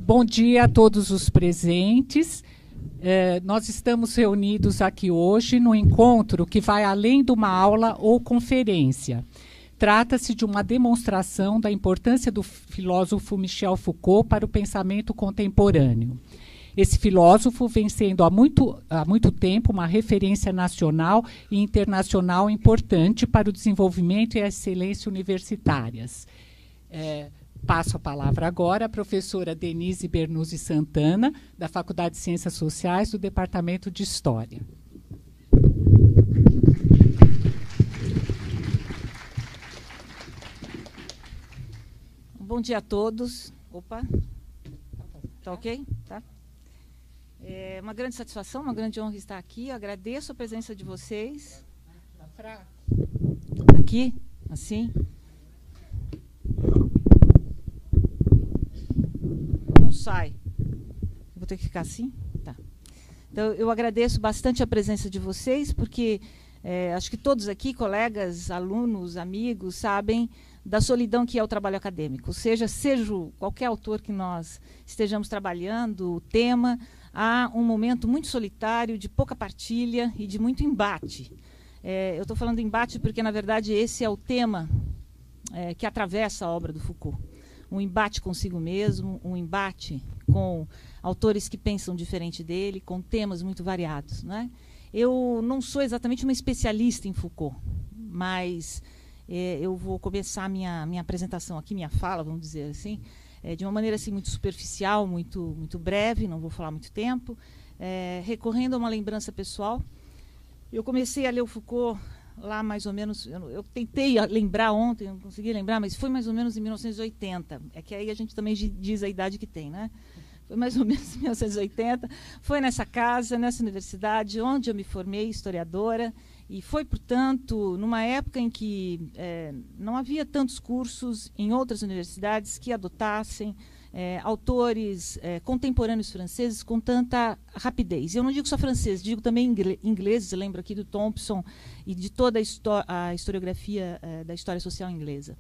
Bom dia a todos os presentes. Nós estamos reunidos aqui hoje no encontro que vai além de uma aula ou conferência. Trata-se de uma demonstração da importância do filósofo Michel Foucault para o pensamento contemporâneo. Esse filósofo vem sendo há muito tempo uma referência nacional e internacional importante para o desenvolvimento e a excelência universitárias. Passo a palavra agora à professora Denise Bernuzzi Santana, da Faculdade de Ciências Sociais, do Departamento de História. Bom dia a todos. Opa, tá ok? Tá. É uma grande satisfação, uma grande honra estar aqui. Eu agradeço a presença de vocês. Aqui, assim. Não sai. Vou ter que ficar assim? Tá. Então, eu agradeço bastante a presença de vocês, porque acho que todos aqui, colegas, alunos, amigos, sabem da solidão que é o trabalho acadêmico. Seja qualquer autor que nós estejamos trabalhando, o tema, há um momento muito solitário, de pouca partilha e de muito embate. Eu estou falando embate porque, na verdade, esse é o tema que atravessa a obra do Foucault. Um embate consigo mesmo, um embate com autores que pensam diferente dele, com temas muito variados, né? Eu não sou exatamente uma especialista em Foucault, mas eu vou começar a minha apresentação aqui, minha fala, vamos dizer assim, de uma maneira assim, muito superficial, muito breve, não vou falar muito tempo, recorrendo a uma lembrança pessoal. Eu comecei a ler o Foucault lá mais ou menos, eu tentei lembrar ontem, não consegui lembrar, mas foi mais ou menos em 1980. É que aí a gente também diz a idade que tem, né? Foi mais ou menos em 1980. Foi nessa casa, nessa universidade, onde eu me formei historiadora. E foi, portanto, numa época em que não havia tantos cursos em outras universidades que adotassem autores contemporâneos franceses com tanta rapidez. Eu não digo só franceses, digo também ingleses, lembro aqui do Thompson e de toda a historiografia da história social inglesa,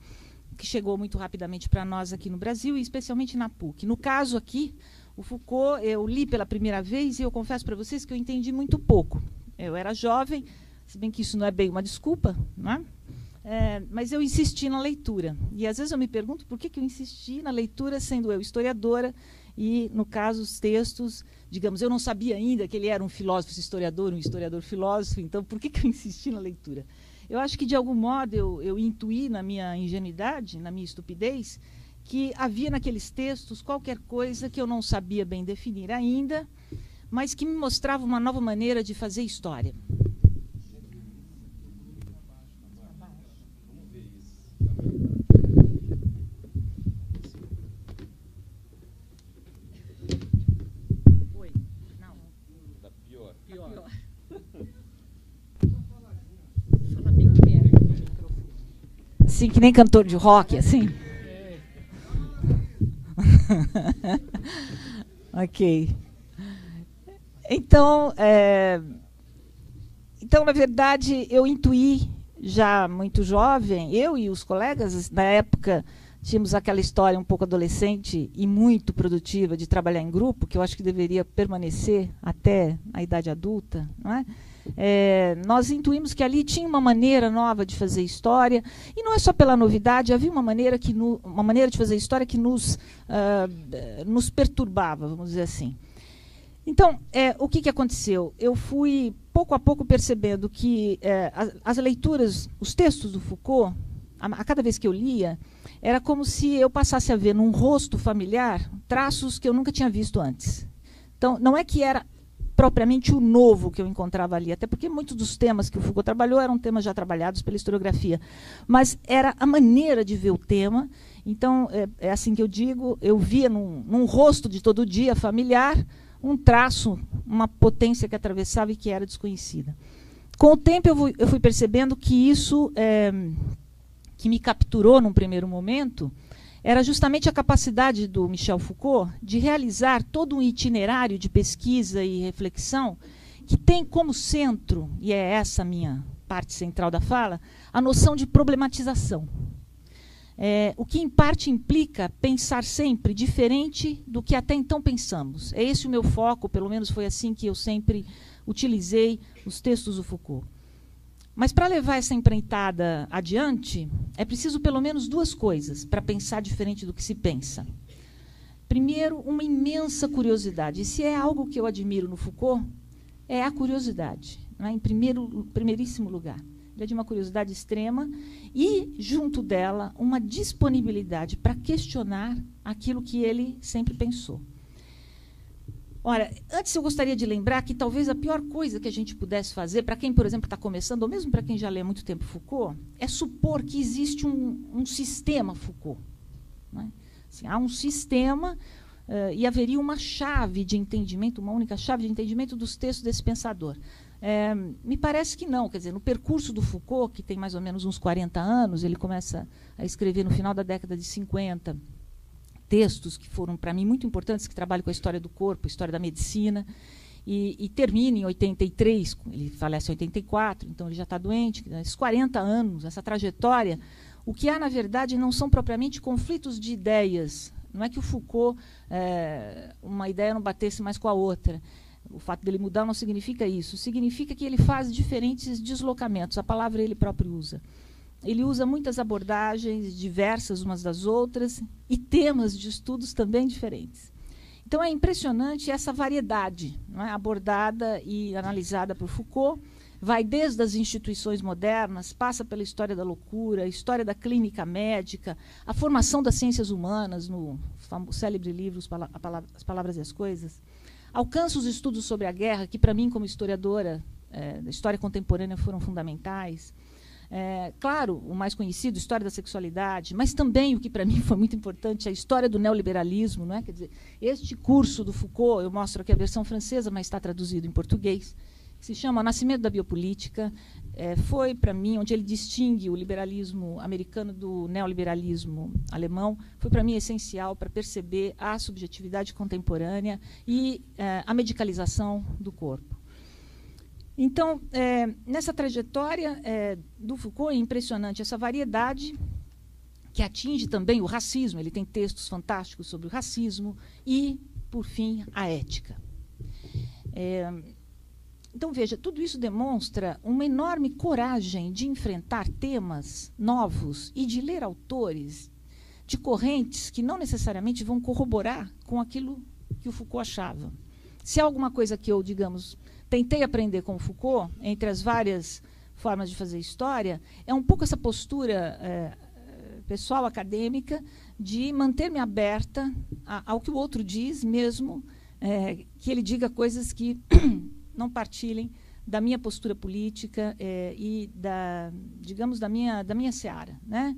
que chegou muito rapidamente para nós aqui no Brasil, e especialmente na PUC. No caso aqui, o Foucault, eu li pela primeira vez, e eu confesso para vocês que eu entendi muito pouco. Eu era jovem, se bem que isso não é bem uma desculpa, não é? Mas eu insisti na leitura. E às vezes eu me pergunto por que eu insisti na leitura, sendo eu historiadora, e, no caso, os textos, digamos, eu não sabia ainda que ele era um filósofo historiador, um historiador filósofo, então por que eu insisti na leitura? Eu acho que, de algum modo, eu intuí na minha ingenuidade, na minha estupidez, que havia naqueles textos qualquer coisa que eu não sabia bem definir ainda, mas que me mostrava uma nova maneira de fazer história. Assim, que nem cantor de rock, assim? Ok. Então, na verdade, eu intuí, já muito jovem, eu e os colegas, na época, tínhamos aquela história um pouco adolescente e muito produtiva de trabalhar em grupo, que eu acho que deveria permanecer até a idade adulta, não é? Nós intuímos que ali tinha uma maneira nova de fazer história, e não é só pela novidade, havia uma maneira de fazer história que nos perturbava, vamos dizer assim. Então, o que aconteceu? Eu fui, pouco a pouco, percebendo que as leituras, os textos do Foucault, a cada vez que eu lia, era como se eu passasse a ver num rosto familiar traços que eu nunca tinha visto antes. Então, não é que era propriamente o novo que eu encontrava ali, até porque muitos dos temas que o Foucault trabalhou eram temas já trabalhados pela historiografia, mas era a maneira de ver o tema. Então, é assim que eu digo, eu via num rosto de todo dia familiar um traço, uma potência que atravessava e que era desconhecida. Com o tempo, eu fui percebendo que isso que me capturou num primeiro momento era justamente a capacidade do Michel Foucault de realizar todo um itinerário de pesquisa e reflexão que tem como centro, e é essa a minha parte central da fala, a noção de problematização. o que, em parte, implica pensar sempre diferente do que até então pensamos. É esse o meu foco, pelo menos foi assim que eu sempre utilizei os textos do Foucault. Mas, para levar essa empreitada adiante, é preciso pelo menos duas coisas para pensar diferente do que se pensa. Primeiro, uma imensa curiosidade. E se é algo que eu admiro no Foucault, é a curiosidade, né, em primeiríssimo lugar. Ele é de uma curiosidade extrema e, junto dela, uma disponibilidade para questionar aquilo que ele sempre pensou. Ora, antes eu gostaria de lembrar que talvez a pior coisa que a gente pudesse fazer, para quem, por exemplo, está começando, ou mesmo para quem já lê há muito tempo Foucault, é supor que existe um sistema Foucault. Né? Assim, há um sistema e haveria uma chave de entendimento, uma única chave de entendimento dos textos desse pensador. Me parece que não. Quer dizer, no percurso do Foucault, que tem mais ou menos uns 40 anos, ele começa a escrever no final da década de 50, textos que foram, para mim, muito importantes, que trabalham com a história do corpo, a história da medicina, e termina em 83, ele falece em 84, então ele já está doente. Esses 40 anos, essa trajetória, o que há, na verdade, não são propriamente conflitos de ideias. Não é que o Foucault, uma ideia não batesse mais com a outra. O fato dele mudar não significa isso. Significa que ele faz diferentes deslocamentos. A palavra ele próprio usa. Ele usa muitas abordagens diversas umas das outras e temas de estudos também diferentes. Então, é impressionante essa variedade, não é, abordada e analisada por Foucault. Vai desde as instituições modernas, passa pela história da loucura, a história da clínica médica, a formação das ciências humanas, no célebre livro As Palavras e as Coisas. Alcança os estudos sobre a guerra, que, para mim, como historiadora da história contemporânea, foram fundamentais. Claro, o mais conhecido, História da Sexualidade, mas também, o que para mim foi muito importante, a história do neoliberalismo. Não é? Quer dizer, este curso do Foucault, eu mostro aqui a versão francesa, mas está traduzido em português, que se chama Nascimento da Biopolítica, foi, para mim, onde ele distingue o liberalismo americano do neoliberalismo alemão, foi, para mim, essencial para perceber a subjetividade contemporânea e a medicalização do corpo. Então, nessa trajetória do Foucault, é impressionante essa variedade que atinge também o racismo. Ele tem textos fantásticos sobre o racismo e, por fim, a ética. Então, veja, tudo isso demonstra uma enorme coragem de enfrentar temas novos e de ler autores de correntes que não necessariamente vão corroborar com aquilo que o Foucault achava. Se há alguma coisa que eu, digamos, tentei aprender com o Foucault, entre as várias formas de fazer história, é um pouco essa postura pessoal, acadêmica, de manter-me aberta ao que o outro diz, mesmo que ele diga coisas que não partilhem da minha postura política e, digamos, da minha seara. Né?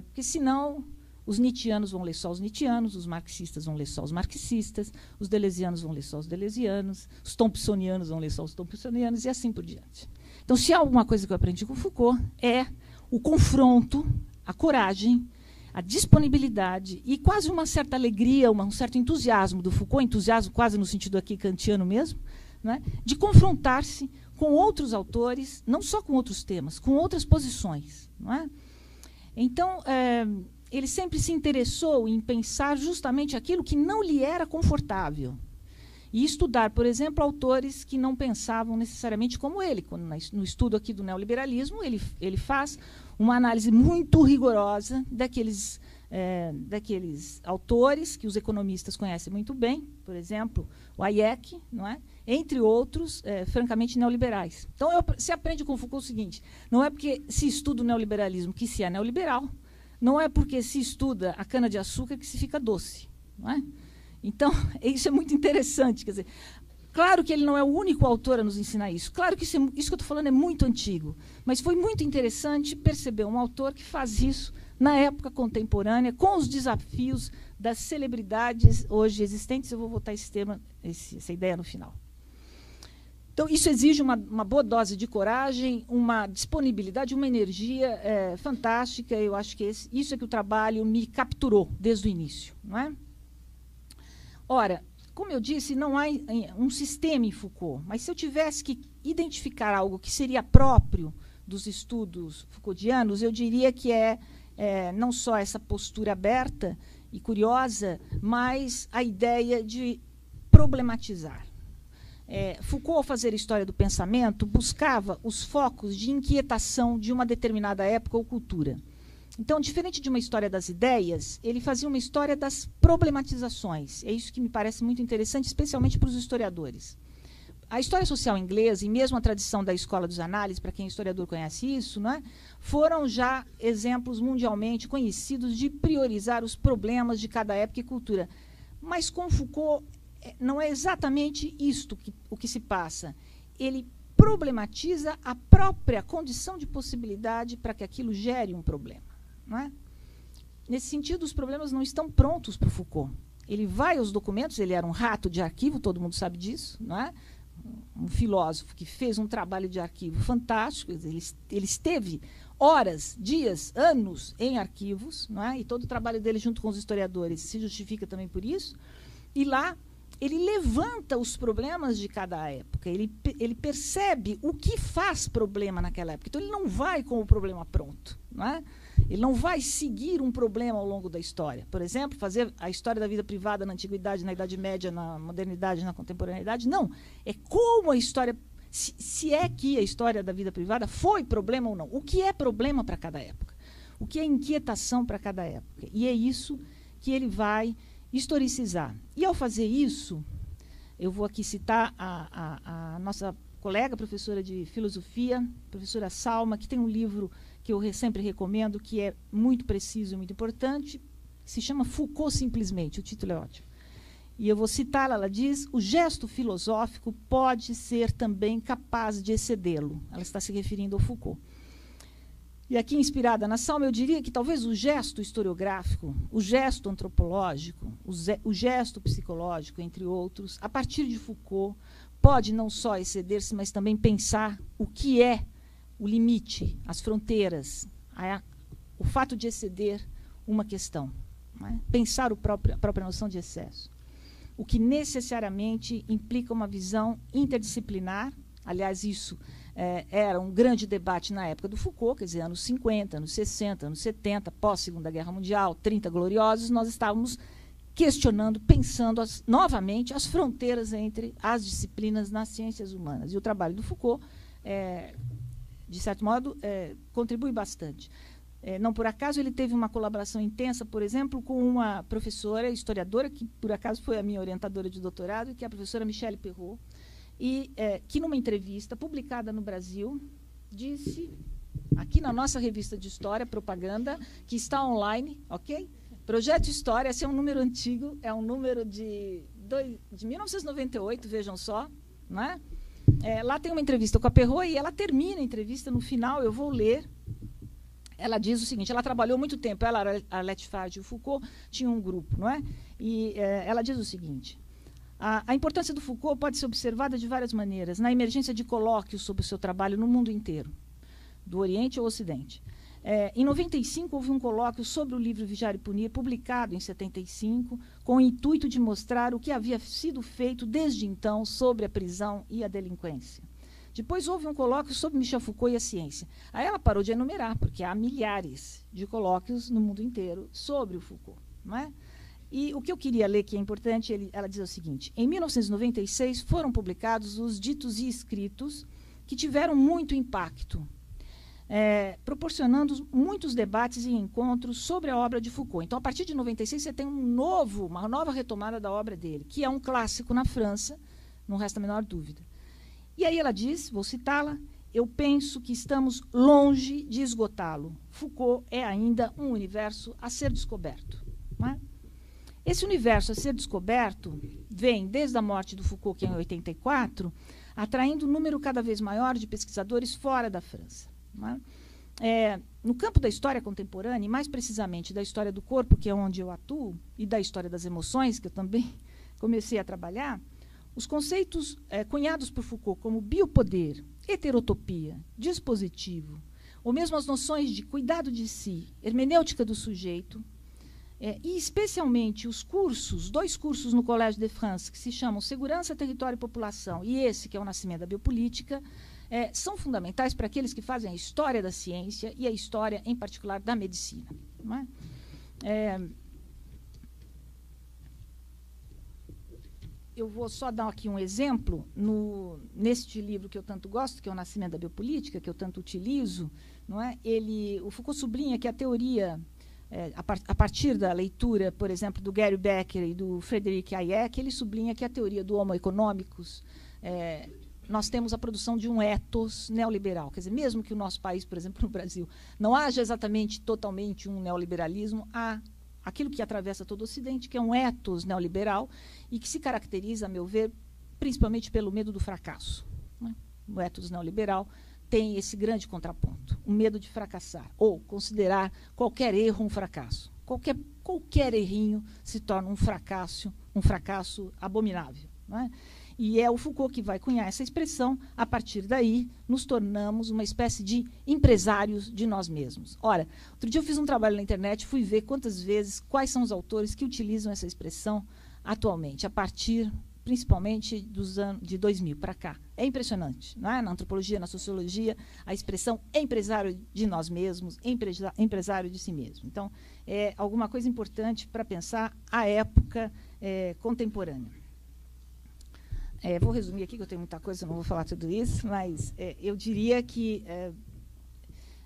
Porque, senão, os nietzschianos vão ler só os nietzschianos, os marxistas vão ler só os marxistas, os deleuzianos vão ler só os deleuzianos, os thompsonianos vão ler só os thompsonianos, e assim por diante. Então, se há alguma coisa que eu aprendi com Foucault, é o confronto, a coragem, a disponibilidade e quase uma certa alegria, um certo entusiasmo do Foucault, entusiasmo quase no sentido aqui kantiano mesmo, né, de confrontar-se com outros autores, não só com outros temas, com outras posições. Não é? Então, ele sempre se interessou em pensar justamente aquilo que não lhe era confortável. E estudar, por exemplo, autores que não pensavam necessariamente como ele. No estudo aqui do neoliberalismo, ele faz uma análise muito rigorosa daqueles autores que os economistas conhecem muito bem, por exemplo, o Hayek, não é? Entre outros, francamente neoliberais. Então, se aprende com Foucault o seguinte: não é porque se estuda o neoliberalismo que se é neoliberal, não é porque se estuda a cana-de-açúcar que se fica doce. Não é? Então, isso é muito interessante. Quer dizer, claro que ele não é o único autor a nos ensinar isso. Claro que isso que eu estou falando é muito antigo. Mas foi muito interessante perceber um autor que faz isso na época contemporânea, com os desafios das celebridades hoje existentes. Eu vou voltar essa ideia no final. Então, isso exige uma boa dose de coragem, uma disponibilidade, uma energia fantástica. Eu acho que isso é que o trabalho me capturou desde o início. Não é? Ora, como eu disse, não há um sistema em Foucault, mas se eu tivesse que identificar algo que seria próprio dos estudos Foucaultianos, eu diria que é não só essa postura aberta e curiosa, mas a ideia de problematizar. Foucault, ao fazer a história do pensamento, buscava os focos de inquietação de uma determinada época ou cultura. Então, diferente de uma história das ideias, ele fazia uma história das problematizações. É isso que me parece muito interessante, especialmente para os historiadores. A história social inglesa, e mesmo a tradição da Escola dos Análises, para quem é historiador conhece isso, não é? Foram já exemplos mundialmente conhecidos de priorizar os problemas de cada época e cultura. Mas com Foucault, não é exatamente isto o que se passa. Ele problematiza a própria condição de possibilidade para que aquilo gere um problema. Não é? Nesse sentido, os problemas não estão prontos para o Foucault. Ele vai aos documentos, ele era um rato de arquivo, todo mundo sabe disso, não é? Um filósofo que fez um trabalho de arquivo fantástico, ele esteve horas, dias, anos em arquivos, não é? E todo o trabalho dele junto com os historiadores se justifica também por isso. E lá ele levanta os problemas de cada época, ele percebe o que faz problema naquela época. Então, ele não vai com o problema pronto, não é? Ele não vai seguir um problema ao longo da história. Por exemplo, fazer a história da vida privada na Antiguidade, na Idade Média, na Modernidade, na Contemporaneidade. Não. É como a história... Se é que a história da vida privada foi problema ou não. O que é problema para cada época? O que é inquietação para cada época? E é isso que ele vai historicizar. E, ao fazer isso, eu vou aqui citar a nossa colega, professora de filosofia, professora Salma, que tem um livro que eu sempre recomendo, que é muito preciso e muito importante, se chama Foucault Simplesmente, o título é ótimo. E eu vou citá-la, ela diz: o gesto filosófico pode ser também capaz de excedê-lo. Ela está se referindo ao Foucault. E aqui, inspirada na Salma, eu diria que talvez o gesto historiográfico, o gesto antropológico, o gesto psicológico, entre outros, a partir de Foucault, pode não só exceder-se, mas também pensar o que é o limite, as fronteiras, o fato de exceder uma questão. Não é? Pensar a própria noção de excesso. O que necessariamente implica uma visão interdisciplinar. Aliás, isso era um grande debate na época do Foucault, quer dizer, anos 50, anos 60, anos 70, pós-Segunda Guerra Mundial, 30 gloriosos, nós estávamos questionando, pensando novamente as fronteiras entre as disciplinas nas ciências humanas. E o trabalho do Foucault, de certo modo, contribui bastante. Não por acaso ele teve uma colaboração intensa, por exemplo, com uma professora historiadora, que por acaso foi a minha orientadora de doutorado, que é a professora Michelle Perrault, e que numa entrevista publicada no Brasil, disse, aqui na nossa revista de História, Propaganda, que está online, ok? Projeto História, esse é um número antigo, é um número de 1998, vejam só, não é? Lá tem uma entrevista com a Perrault e ela termina a entrevista, no final, eu vou ler. Ela diz o seguinte, ela trabalhou muito tempo, ela, Arlette Farge e o Foucault, tinham um grupo, não é? E ela diz o seguinte: a importância do Foucault pode ser observada de várias maneiras, na emergência de colóquios sobre o seu trabalho no mundo inteiro, do Oriente ao Ocidente. Em 95, houve um colóquio sobre o livro Vigiar e Punir, publicado em 75, com o intuito de mostrar o que havia sido feito desde então sobre a prisão e a delinquência. Depois houve um colóquio sobre Michel Foucault e a ciência. Aí ela parou de enumerar, porque há milhares de colóquios no mundo inteiro sobre o Foucault. Não é? E o que eu queria ler, que é importante, ela diz o seguinte: em 1996 foram publicados os ditos e escritos que tiveram muito impacto, proporcionando muitos debates e encontros sobre a obra de Foucault. Então, a partir de 96, você tem uma nova retomada da obra dele, que é um clássico na França, não resta a menor dúvida. E aí ela diz, vou citá-la: eu penso que estamos longe de esgotá-lo. Foucault é ainda um universo a ser descoberto. Não é? Esse universo a ser descoberto vem desde a morte do Foucault, que é em 84, atraindo um número cada vez maior de pesquisadores fora da França. Não é? No campo da história contemporânea, e mais precisamente da história do corpo, que é onde eu atuo, e da história das emoções, que eu também comecei a trabalhar, os conceitos cunhados por Foucault como biopoder, heterotopia, dispositivo, ou mesmo as noções de cuidado de si, hermenêutica do sujeito, e especialmente os cursos, 2 cursos no Collège de France, que se chamam Segurança, Território e População, e esse que é o Nascimento da Biopolítica, são fundamentais para aqueles que fazem a história da ciência e a história, em particular, da medicina. Não é? Eu vou só dar aqui um exemplo, neste livro que eu tanto gosto, que é O Nascimento da Biopolítica, que eu tanto utilizo, não é? O Foucault sublinha que a teoria, a partir da leitura, por exemplo, do Gary Becker e do Frederick Hayek, ele sublinha que a teoria do Homo economicus, nós temos a produção de um ethos neoliberal. Quer dizer, mesmo que o nosso país, por exemplo, no Brasil, não haja exatamente, totalmente um neoliberalismo, há aquilo que atravessa todo o Ocidente, que é um ethos neoliberal e que se caracteriza, a meu ver, principalmente pelo medo do fracasso. Né? O ethos neoliberal tem esse grande contraponto, o medo de fracassar, ou considerar qualquer erro um fracasso. Qualquer errinho se torna um fracasso abominável. Não é? E é o Foucault que vai cunhar essa expressão. A partir daí, nos tornamos uma espécie de empresários de nós mesmos. Ora, outro dia eu fiz um trabalho na internet, fui ver quais são os autores que utilizam essa expressão atualmente, a partir, principalmente, dos anos de 2000 para cá. É impressionante, não é? Na antropologia, na sociologia, a expressão empresário de nós mesmos, empresário de si mesmo. Então, é alguma coisa importante para pensar a época contemporânea. Vou resumir aqui, que eu tenho muita coisa, não vou falar tudo isso, mas eu diria que,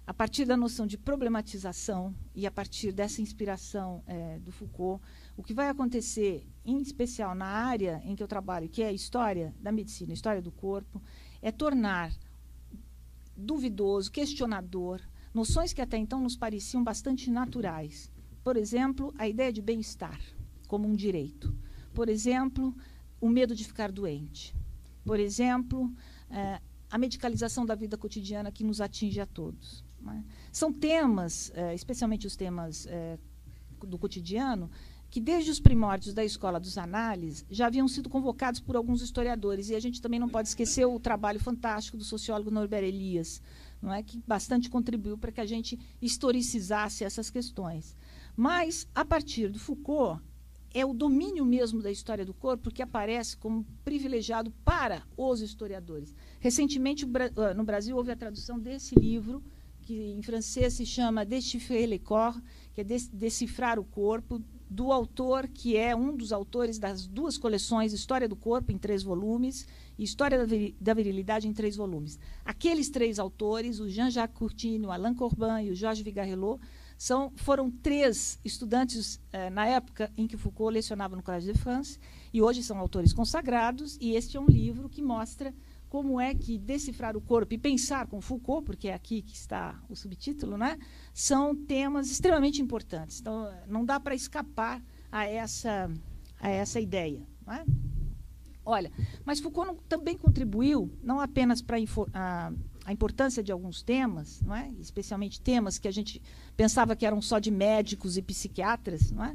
a partir da noção de problematização e a partir dessa inspiração do Foucault, o que vai acontecer, em especial na área em que eu trabalho, que é a história da medicina, a história do corpo, é tornar duvidoso, questionador, noções que até então nos pareciam bastante naturais. Por exemplo, a ideia de bem-estar como um direito. Por exemplo, o medo de ficar doente. Por exemplo, a medicalização da vida cotidiana que nos atinge a todos. Né? São temas, especialmente os temas do cotidiano, que desde os primórdios da escola dos análises já haviam sido convocados por alguns historiadores. E a gente também não pode esquecer o trabalho fantástico do sociólogo Norbert Elias, não é? Que bastante contribuiu para que a gente historicizasse essas questões. Mas, a partir do Foucault, é o domínio mesmo da história do corpo que aparece como privilegiado para os historiadores. Recentemente, no Brasil, houve a tradução desse livro, que em francês se chama Déchiffrer le corps, que é decifrar o corpo, do autor que é um dos autores das duas coleções História do Corpo, em 3 volumes, e História da Virilidade, em 3 volumes. Aqueles 3 autores, o Jean-Jacques Courtine, o Alain Corbin e o Georges Vigarelot, foram 3 estudantes na época em que Foucault lecionava no Collège de France, e hoje são autores consagrados, e este é um livro que mostra como é que decifrar o corpo e pensar com Foucault, porque é aqui que está o subtítulo, né, são temas extremamente importantes. Então, não dá para escapar a essa ideia. Não é? Olha, mas Foucault também contribuiu, não apenas para a importância de alguns temas, não é? Especialmente temas que a gente pensava que eram só de médicos e psiquiatras, não é?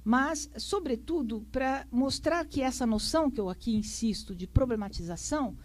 Mas, sobretudo, para mostrar que essa noção, que eu aqui insisto, de problematização,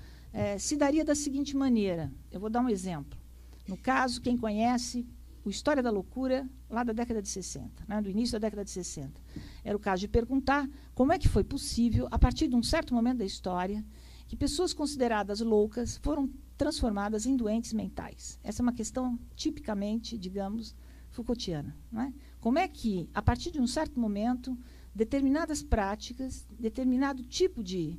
se daria da seguinte maneira. Eu vou dar um exemplo. No caso, quem conhece o História da Loucura, lá da década de 60, né, do início da década de 60, era o caso de perguntar como é que foi possível, a partir de um certo momento da história, que pessoas consideradas loucas foram transformadas em doentes mentais. Essa é uma questão tipicamente, digamos, Foucaultiana. Não é? Como é que, a partir de um certo momento, determinadas práticas, determinado tipo de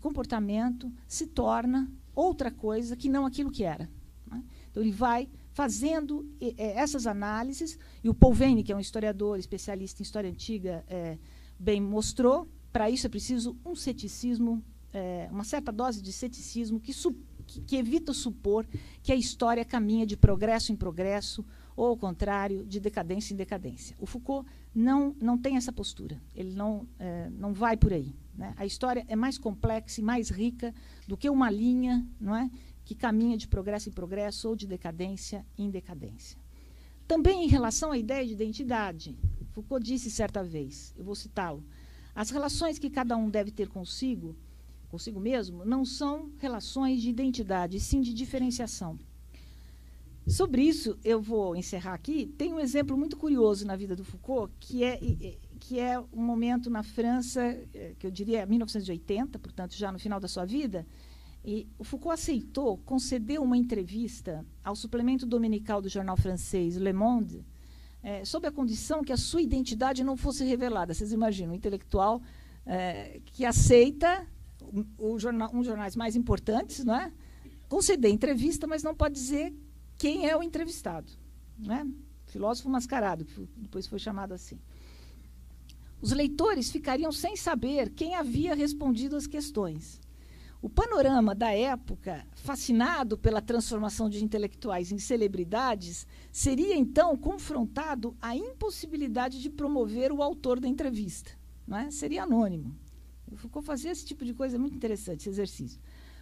comportamento se torna outra coisa que não aquilo que era. Não é? Então, ele vai fazendo essas análises, e o Paul Veyne, que é um historiador especialista em história antiga, bem mostrou, para isso é preciso um ceticismo, uma certa dose de ceticismo que evita supor que a história caminha de progresso em progresso, ou, ao contrário, de decadência em decadência. O Foucault não tem essa postura, ele não vai por aí. Né? A história é mais complexa e mais rica do que uma linha, não é, que caminha de progresso em progresso ou de decadência em decadência. Também em relação à ideia de identidade, Foucault disse certa vez, eu vou citá-lo, as relações que cada um deve ter consigo mesmo, não são relações de identidade, sim de diferenciação. Sobre isso, eu vou encerrar aqui. Tem um exemplo muito curioso na vida do Foucault, que é um momento na França, que eu diria 1980, portanto, já no final da sua vida, E o Foucault aceitou conceder uma entrevista ao suplemento dominical do jornal francês Le Monde, sob a condição que a sua identidade não fosse revelada. Vocês imaginam, um intelectual que aceita um jornais mais importantes, não é? Conceder entrevista, mas não pode dizer quem é o entrevistado. Não é? Filósofo mascarado, que depois foi chamado assim. Os leitores ficariam sem saber quem havia respondido às questões. O panorama da época, fascinado pela transformação de intelectuais em celebridades, seria, então, confrontado à impossibilidade de promover o autor da entrevista. Não é? Seria anônimo. O Foucault fazia esse tipo de coisa, é muito interessante, esse exercício.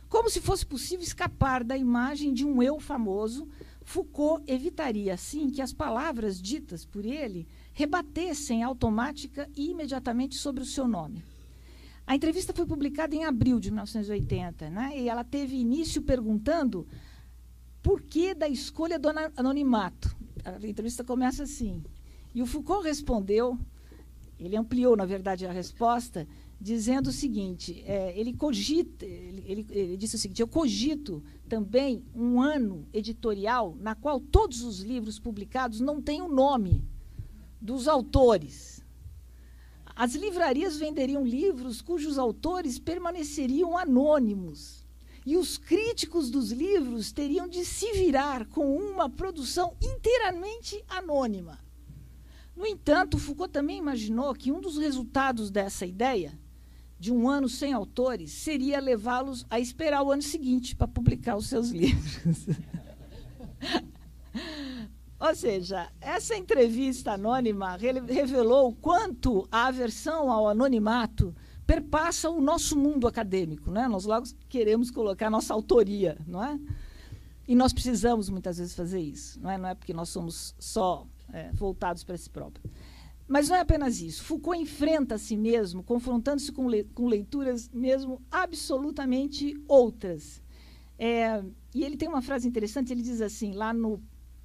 Como se fosse possível escapar da imagem de um eu famoso, Foucault evitaria, assim, que as palavras ditas por ele rebatessem automática e imediatamente sobre o seu nome. A entrevista foi publicada em abril de 1980, né? E ela teve início perguntando por que da escolha do anonimato. A entrevista começa assim. E o Foucault respondeu, ele ampliou, na verdade, a resposta, dizendo o seguinte, ele disse o seguinte: eu cogito também um ano editorial na qual todos os livros publicados não têm o nome dos autores. As livrarias venderiam livros cujos autores permaneceriam anônimos. E os críticos dos livros teriam de se virar com uma produção inteiramente anônima. No entanto, Foucault também imaginou que um dos resultados dessa ideia, de um ano sem autores, seria levá-los a esperar o ano seguinte para publicar os seus livros. Ou seja, essa entrevista anônima revelou o quanto a aversão ao anonimato perpassa o nosso mundo acadêmico, né? Nós logo queremos colocar nossa autoria, não é? E nós precisamos, muitas vezes, fazer isso. Não é porque nós somos só voltados para si próprio. Mas não é apenas isso. Foucault enfrenta a si mesmo, confrontando-se com leituras mesmo absolutamente outras. E ele tem uma frase interessante, ele diz assim, lá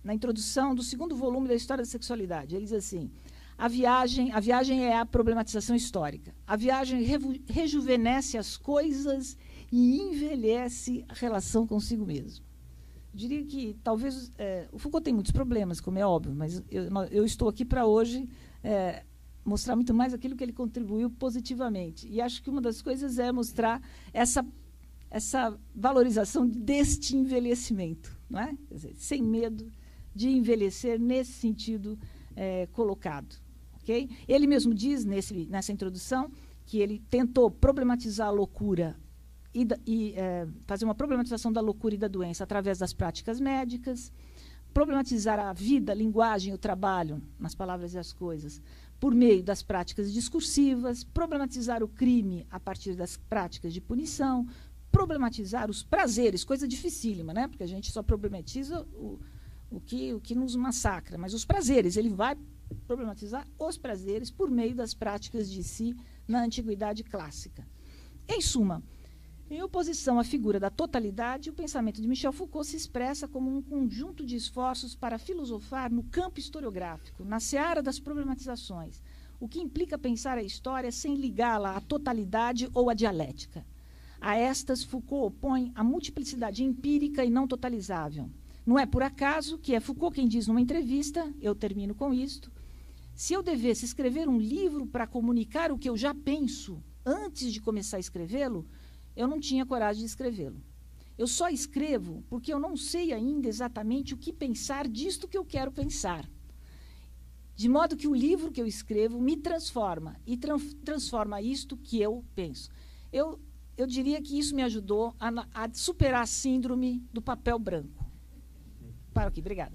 na introdução do segundo volume da História da Sexualidade, ele diz assim: a viagem é a problematização histórica. A viagem rejuvenesce as coisas e envelhece a relação consigo mesmo. Eu diria que talvez o Foucault tem muitos problemas, como é óbvio, mas eu estou aqui para hoje mostrar muito mais aquilo que ele contribuiu positivamente. E acho que uma das coisas é mostrar essa valorização deste envelhecimento, não é? Quer dizer, sem medo de envelhecer nesse sentido colocado. Okay? Ele mesmo diz, nessa introdução, que ele tentou problematizar a loucura e fazer uma problematização da loucura e da doença através das práticas médicas, problematizar a vida, a linguagem, o trabalho, nas palavras e as coisas, por meio das práticas discursivas, problematizar o crime a partir das práticas de punição, problematizar os prazeres, coisa dificílima, né? Porque a gente só problematiza o que nos massacra, mas os prazeres, ele vai problematizar os prazeres por meio das práticas de si na antiguidade clássica. Em suma, em oposição à figura da totalidade, o pensamento de Michel Foucault se expressa como um conjunto de esforços para filosofar no campo historiográfico, na seara das problematizações, o que implica pensar a história sem ligá-la à totalidade ou à dialética. A estas, Foucault opõe a multiplicidade empírica e não totalizável. Não é por acaso que é Foucault quem diz numa entrevista, eu termino com isto, se eu devesse escrever um livro para comunicar o que eu já penso antes de começar a escrevê-lo, eu não tinha coragem de escrevê-lo. Eu só escrevo porque eu não sei ainda exatamente o que pensar disto que eu quero pensar. De modo que o livro que eu escrevo me transforma, e transforma isto que eu penso. Eu diria que isso me ajudou a superar a síndrome do papel branco. Paro aqui, obrigada.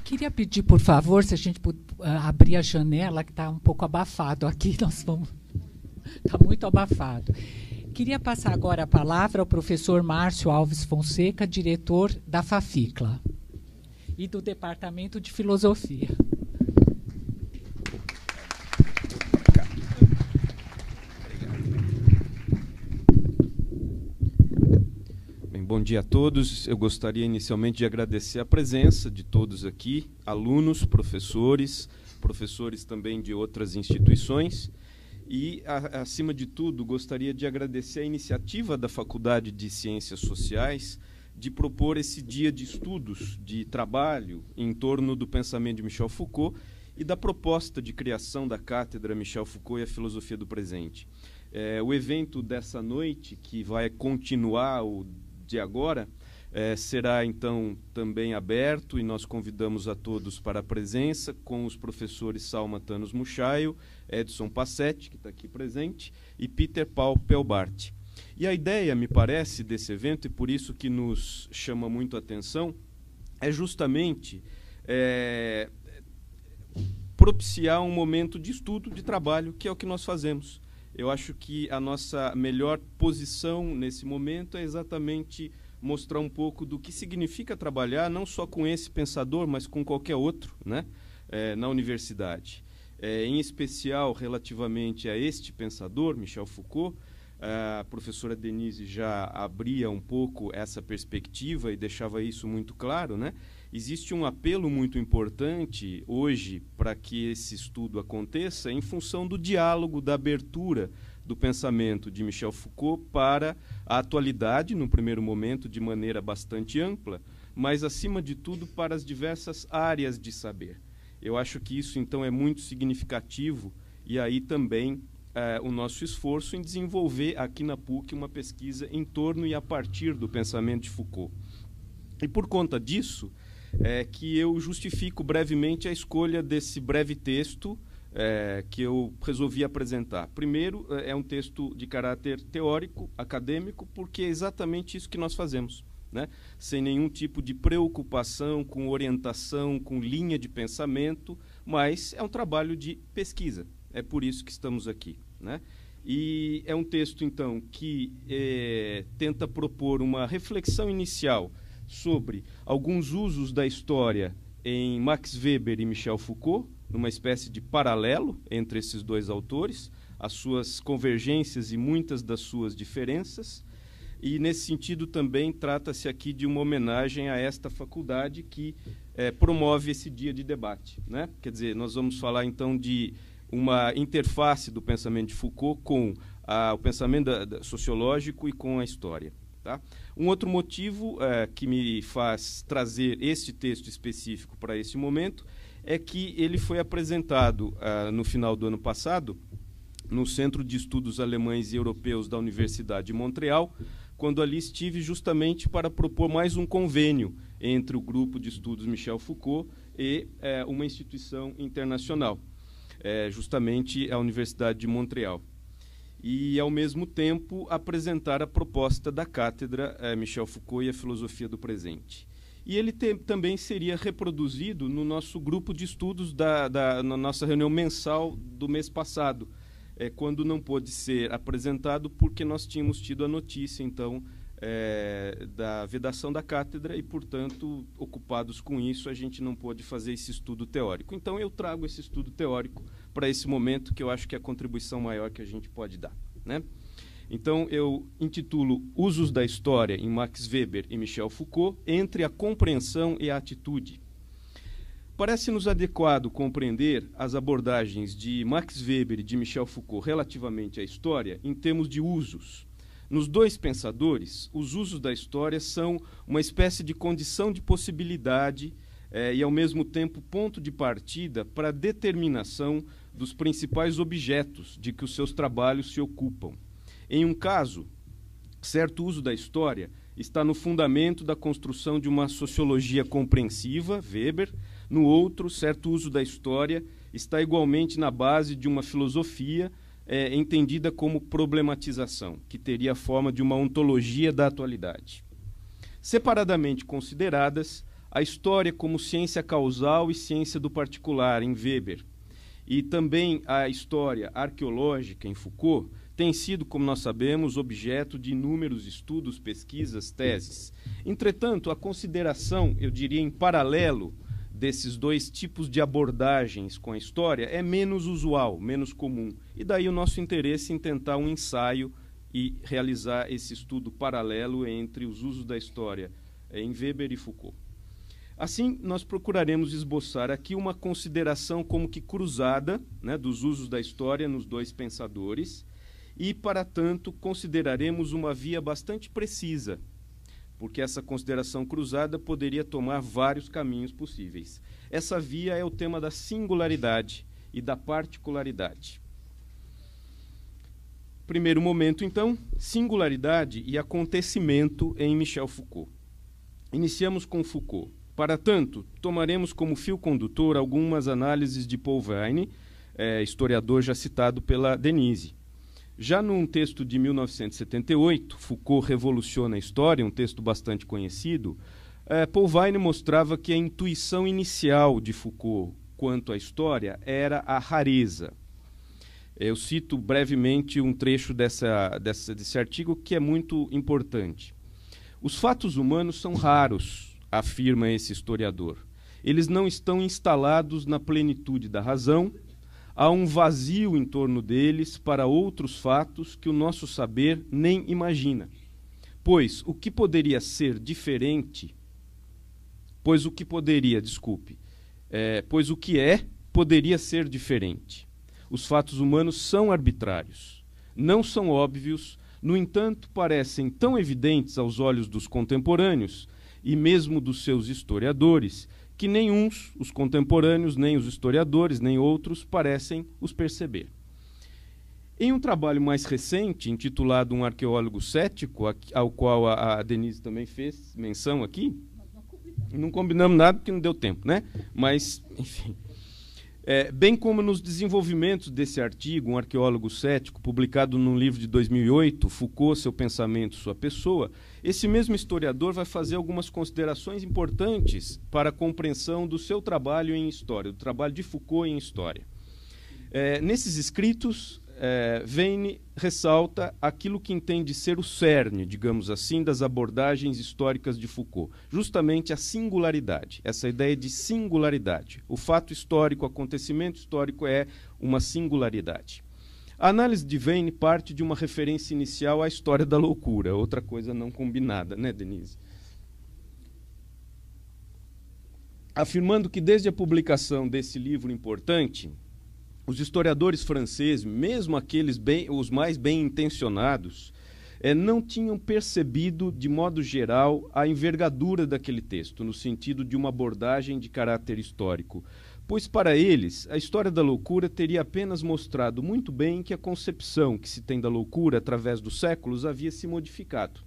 Queria pedir, por favor, se a gente abrir a janela, que está um pouco abafado aqui. Está muito abafado. Queria passar agora a palavra ao professor Márcio Alves Fonseca, diretor da FAFICLA e do Departamento de Filosofia. Bem, bom dia a todos. Eu gostaria inicialmente de agradecer a presença de todos aqui, alunos, professores também de outras instituições. E, acima de tudo, gostaria de agradecer a iniciativa da Faculdade de Ciências Sociais de propor esse dia de estudos, de trabalho em torno do pensamento de Michel Foucault e da proposta de criação da Cátedra Michel Foucault e a Filosofia do Presente. O evento dessa noite, que vai continuar o de agora, será então também aberto e nós convidamos a todos para a presença com os professores Salma Thanos Muchaio, Edson Passetti, que está aqui presente, e Peter Paul Pelbart. E a ideia, me parece, desse evento, e por isso que nos chama muito a atenção, é justamente propiciar um momento de estudo, de trabalho, que é o que nós fazemos. Eu acho que a nossa melhor posição nesse momento é exatamente mostrar um pouco do que significa trabalhar, não só com esse pensador, mas com qualquer outro, né, na universidade. Em especial, relativamente a este pensador, Michel Foucault, a professora Denise já abria um pouco essa perspectiva e deixava isso muito claro, né? Existe um apelo muito importante hoje para que esse estudo aconteça em função do diálogo, da abertura do pensamento de Michel Foucault para a atualidade, no primeiro momento, de maneira bastante ampla, mas, acima de tudo, para as diversas áreas de saber. Eu acho que isso, então, é muito significativo e aí também o nosso esforço em desenvolver aqui na PUC uma pesquisa em torno e a partir do pensamento de Foucault. E por conta disso que eu justifico brevemente a escolha desse breve texto que eu resolvi apresentar. Primeiro, é um texto de caráter teórico, acadêmico, porque é exatamente isso que nós fazemos, né? Sem nenhum tipo de preocupação com orientação, com linha de pensamento, mas é um trabalho de pesquisa. É por isso que estamos aqui, né? E é um texto, então, que tenta propor uma reflexão inicial sobre alguns usos da história em Max Weber e Michel Foucault, numa espécie de paralelo entre esses dois autores, as suas convergências e muitas das suas diferenças. E, nesse sentido, também trata-se aqui de uma homenagem a esta faculdade que promove esse dia de debate, né? Quer dizer, nós vamos falar, então, de uma interface do pensamento de Foucault com o pensamento sociológico e com a história. Tá? Um outro motivo que me faz trazer este texto específico para esse momento é que ele foi apresentado no final do ano passado no Centro de Estudos Alemães e Europeus da Universidade de Montreal, quando ali estive justamente para propor mais um convênio entre o grupo de estudos Michel Foucault e uma instituição internacional, justamente a Universidade de Montreal. E, ao mesmo tempo, apresentar a proposta da Cátedra Michel Foucault e a Filosofia do Presente. E ele também seria reproduzido no nosso grupo de estudos na nossa reunião mensal do mês passado, quando não pôde ser apresentado porque nós tínhamos tido a notícia, então, da vedação da cátedra e, portanto, ocupados com isso, a gente não pôde fazer esse estudo teórico. Então, eu trago esse estudo teórico para esse momento, que eu acho que é a contribuição maior que a gente pode dar, né? Então, eu intitulo Usos da História em Max Weber e Michel Foucault, entre a compreensão e a atitude. Parece-nos adequado compreender as abordagens de Max Weber e de Michel Foucault relativamente à história em termos de usos. Nos dois pensadores, os usos da história são uma espécie de condição de possibilidade e, ao mesmo tempo, ponto de partida para a determinação dos principais objetos de que os seus trabalhos se ocupam. Em um caso, certo uso da história está no fundamento da construção de uma sociologia compreensiva, Weber. No outro, certo uso da história está igualmente na base de uma filosofia entendida como problematização, que teria a forma de uma ontologia da atualidade. Separadamente consideradas, a história como ciência causal e ciência do particular, em Weber, e também a história arqueológica, em Foucault, tem sido, como nós sabemos, objeto de inúmeros estudos, pesquisas, teses. Entretanto, a consideração, eu diria, em paralelo desses dois tipos de abordagens com a história é menos usual, menos comum. E daí o nosso interesse em tentar um ensaio e realizar esse estudo paralelo entre os usos da história em Weber e Foucault. Assim, nós procuraremos esboçar aqui uma consideração como que cruzada, né, dos usos da história nos dois pensadores e, para tanto, consideraremos uma via bastante precisa, porque essa consideração cruzada poderia tomar vários caminhos possíveis. Essa via é o tema da singularidade e da particularidade. Primeiro momento, então, singularidade e acontecimento em Michel Foucault. Iniciamos com Foucault. Para tanto, tomaremos como fio condutor algumas análises de Paul Veyne, historiador já citado pela Denise. Já num texto de 1978, Foucault revoluciona a história, um texto bastante conhecido, Paul Veyne mostrava que a intuição inicial de Foucault quanto à história era a rareza. Eu cito brevemente um trecho desse artigo que é muito importante. Os fatos humanos são raros, afirma esse historiador. Eles não estão instalados na plenitude da razão, há um vazio em torno deles para outros fatos que o nosso saber nem imagina. Pois o que é, poderia ser diferente. Os fatos humanos são arbitrários, não são óbvios, no entanto, parecem tão evidentes aos olhos dos contemporâneos e mesmo dos seus historiadores, que nem uns, os contemporâneos, nem os historiadores, nem outros, parecem os perceber. Em um trabalho mais recente, intitulado Um Arqueólogo Cético, ao qual a Denise também fez menção aqui, não combinamos nada porque não deu tempo, né? Mas, enfim. Bem como nos desenvolvimentos desse artigo, Um Arqueólogo Cético, publicado num livro de 2008, Foucault, Seu Pensamento, Sua Pessoa, esse mesmo historiador vai fazer algumas considerações importantes para a compreensão do seu trabalho em história, do trabalho de Foucault em história. Nesses escritos, Veyne ressalta aquilo que entende ser o cerne, digamos assim, das abordagens históricas de Foucault, justamente a singularidade, essa ideia de singularidade. O fato histórico, o acontecimento histórico é uma singularidade. A análise de Veyne parte de uma referência inicial à história da loucura, outra coisa não combinada, né, Denise? Afirmando que desde a publicação desse livro importante, os historiadores franceses, mesmo aqueles os mais bem intencionados, não tinham percebido, de modo geral, a envergadura daquele texto, no sentido de uma abordagem de caráter histórico. Pois, para eles, a história da loucura teria apenas mostrado muito bem que a concepção que se tem da loucura através dos séculos havia se modificado.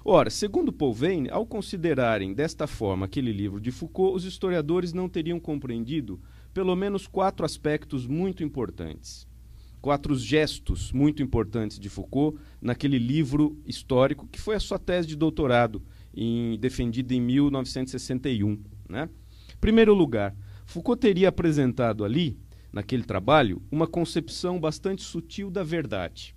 Ora, segundo Paul Veyne, ao considerarem desta forma aquele livro de Foucault, os historiadores não teriam compreendido pelo menos 4 aspectos muito importantes, 4 gestos muito importantes de Foucault naquele livro histórico, que foi a sua tese de doutorado, defendida em 1961. Né? Em primeiro lugar, Foucault teria apresentado ali, naquele trabalho, uma concepção bastante sutil da verdade,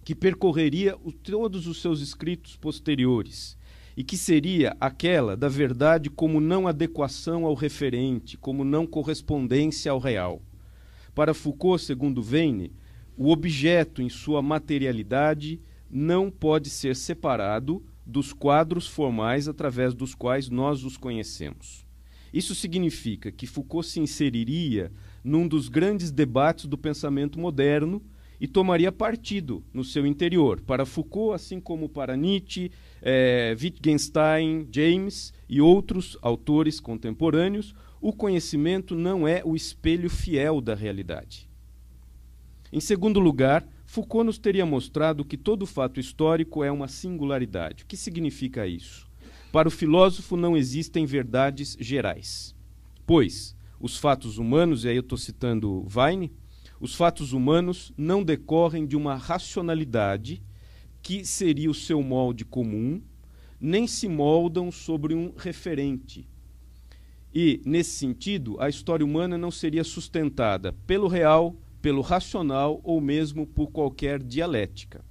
que percorreria todos os seus escritos posteriores, e que seria aquela da verdade como não adequação ao referente, como não correspondência ao real. Para Foucault, segundo Veyne, o objeto em sua materialidade não pode ser separado dos quadros formais através dos quais nós os conhecemos. Isso significa que Foucault se inseriria num dos grandes debates do pensamento moderno e tomaria partido no seu interior. Para Foucault, assim como para Nietzsche, Wittgenstein, James e outros autores contemporâneos, o conhecimento não é o espelho fiel da realidade. Em segundo lugar, Foucault nos teria mostrado que todo fato histórico é uma singularidade. O que significa isso? Para o filósofo não existem verdades gerais, pois os fatos humanos, e aí eu estou citando Veyne, os fatos humanos não decorrem de uma racionalidade que seria o seu molde comum, nem se moldam sobre um referente. E, nesse sentido, a história humana não seria sustentada pelo real, pelo racional ou mesmo por qualquer dialética.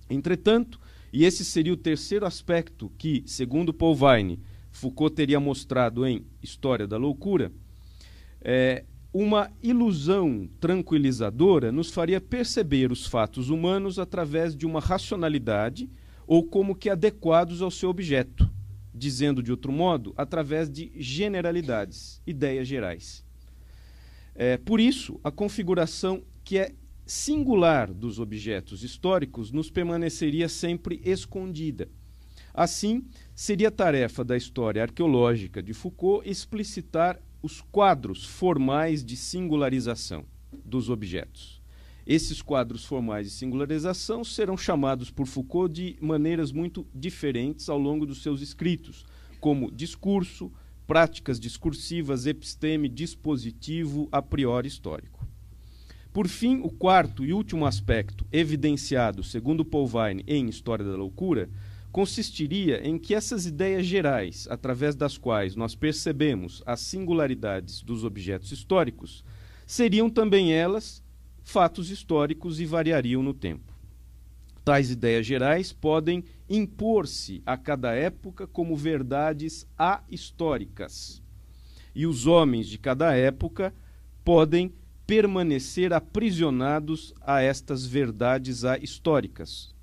Entretanto, e esse seria o terceiro aspecto que, segundo Paul Veyne, Foucault teria mostrado em História da Loucura, uma ilusão tranquilizadora nos faria perceber os fatos humanos através de uma racionalidade ou como que adequados ao seu objeto, dizendo de outro modo, através de generalidades, ideias gerais. Por isso, a configuração que é singular dos objetos históricos nos permaneceria sempre escondida. Assim, seria tarefa da história arqueológica de Foucault explicitar os quadros formais de singularização dos objetos. Esses quadros formais de singularização serão chamados por Foucault de maneiras muito diferentes ao longo dos seus escritos, como discurso, práticas discursivas, episteme, dispositivo, a priori histórico. Por fim, o quarto e último aspecto, evidenciado, segundo Paul Vine, em História da Loucura, consistiria em que essas ideias gerais, através das quais nós percebemos as singularidades dos objetos históricos, seriam também elas fatos históricos e variariam no tempo. Tais ideias gerais podem impor-se a cada época como verdades ahistóricas, e os homens de cada época podem permanecer aprisionados a estas verdades ahistóricas,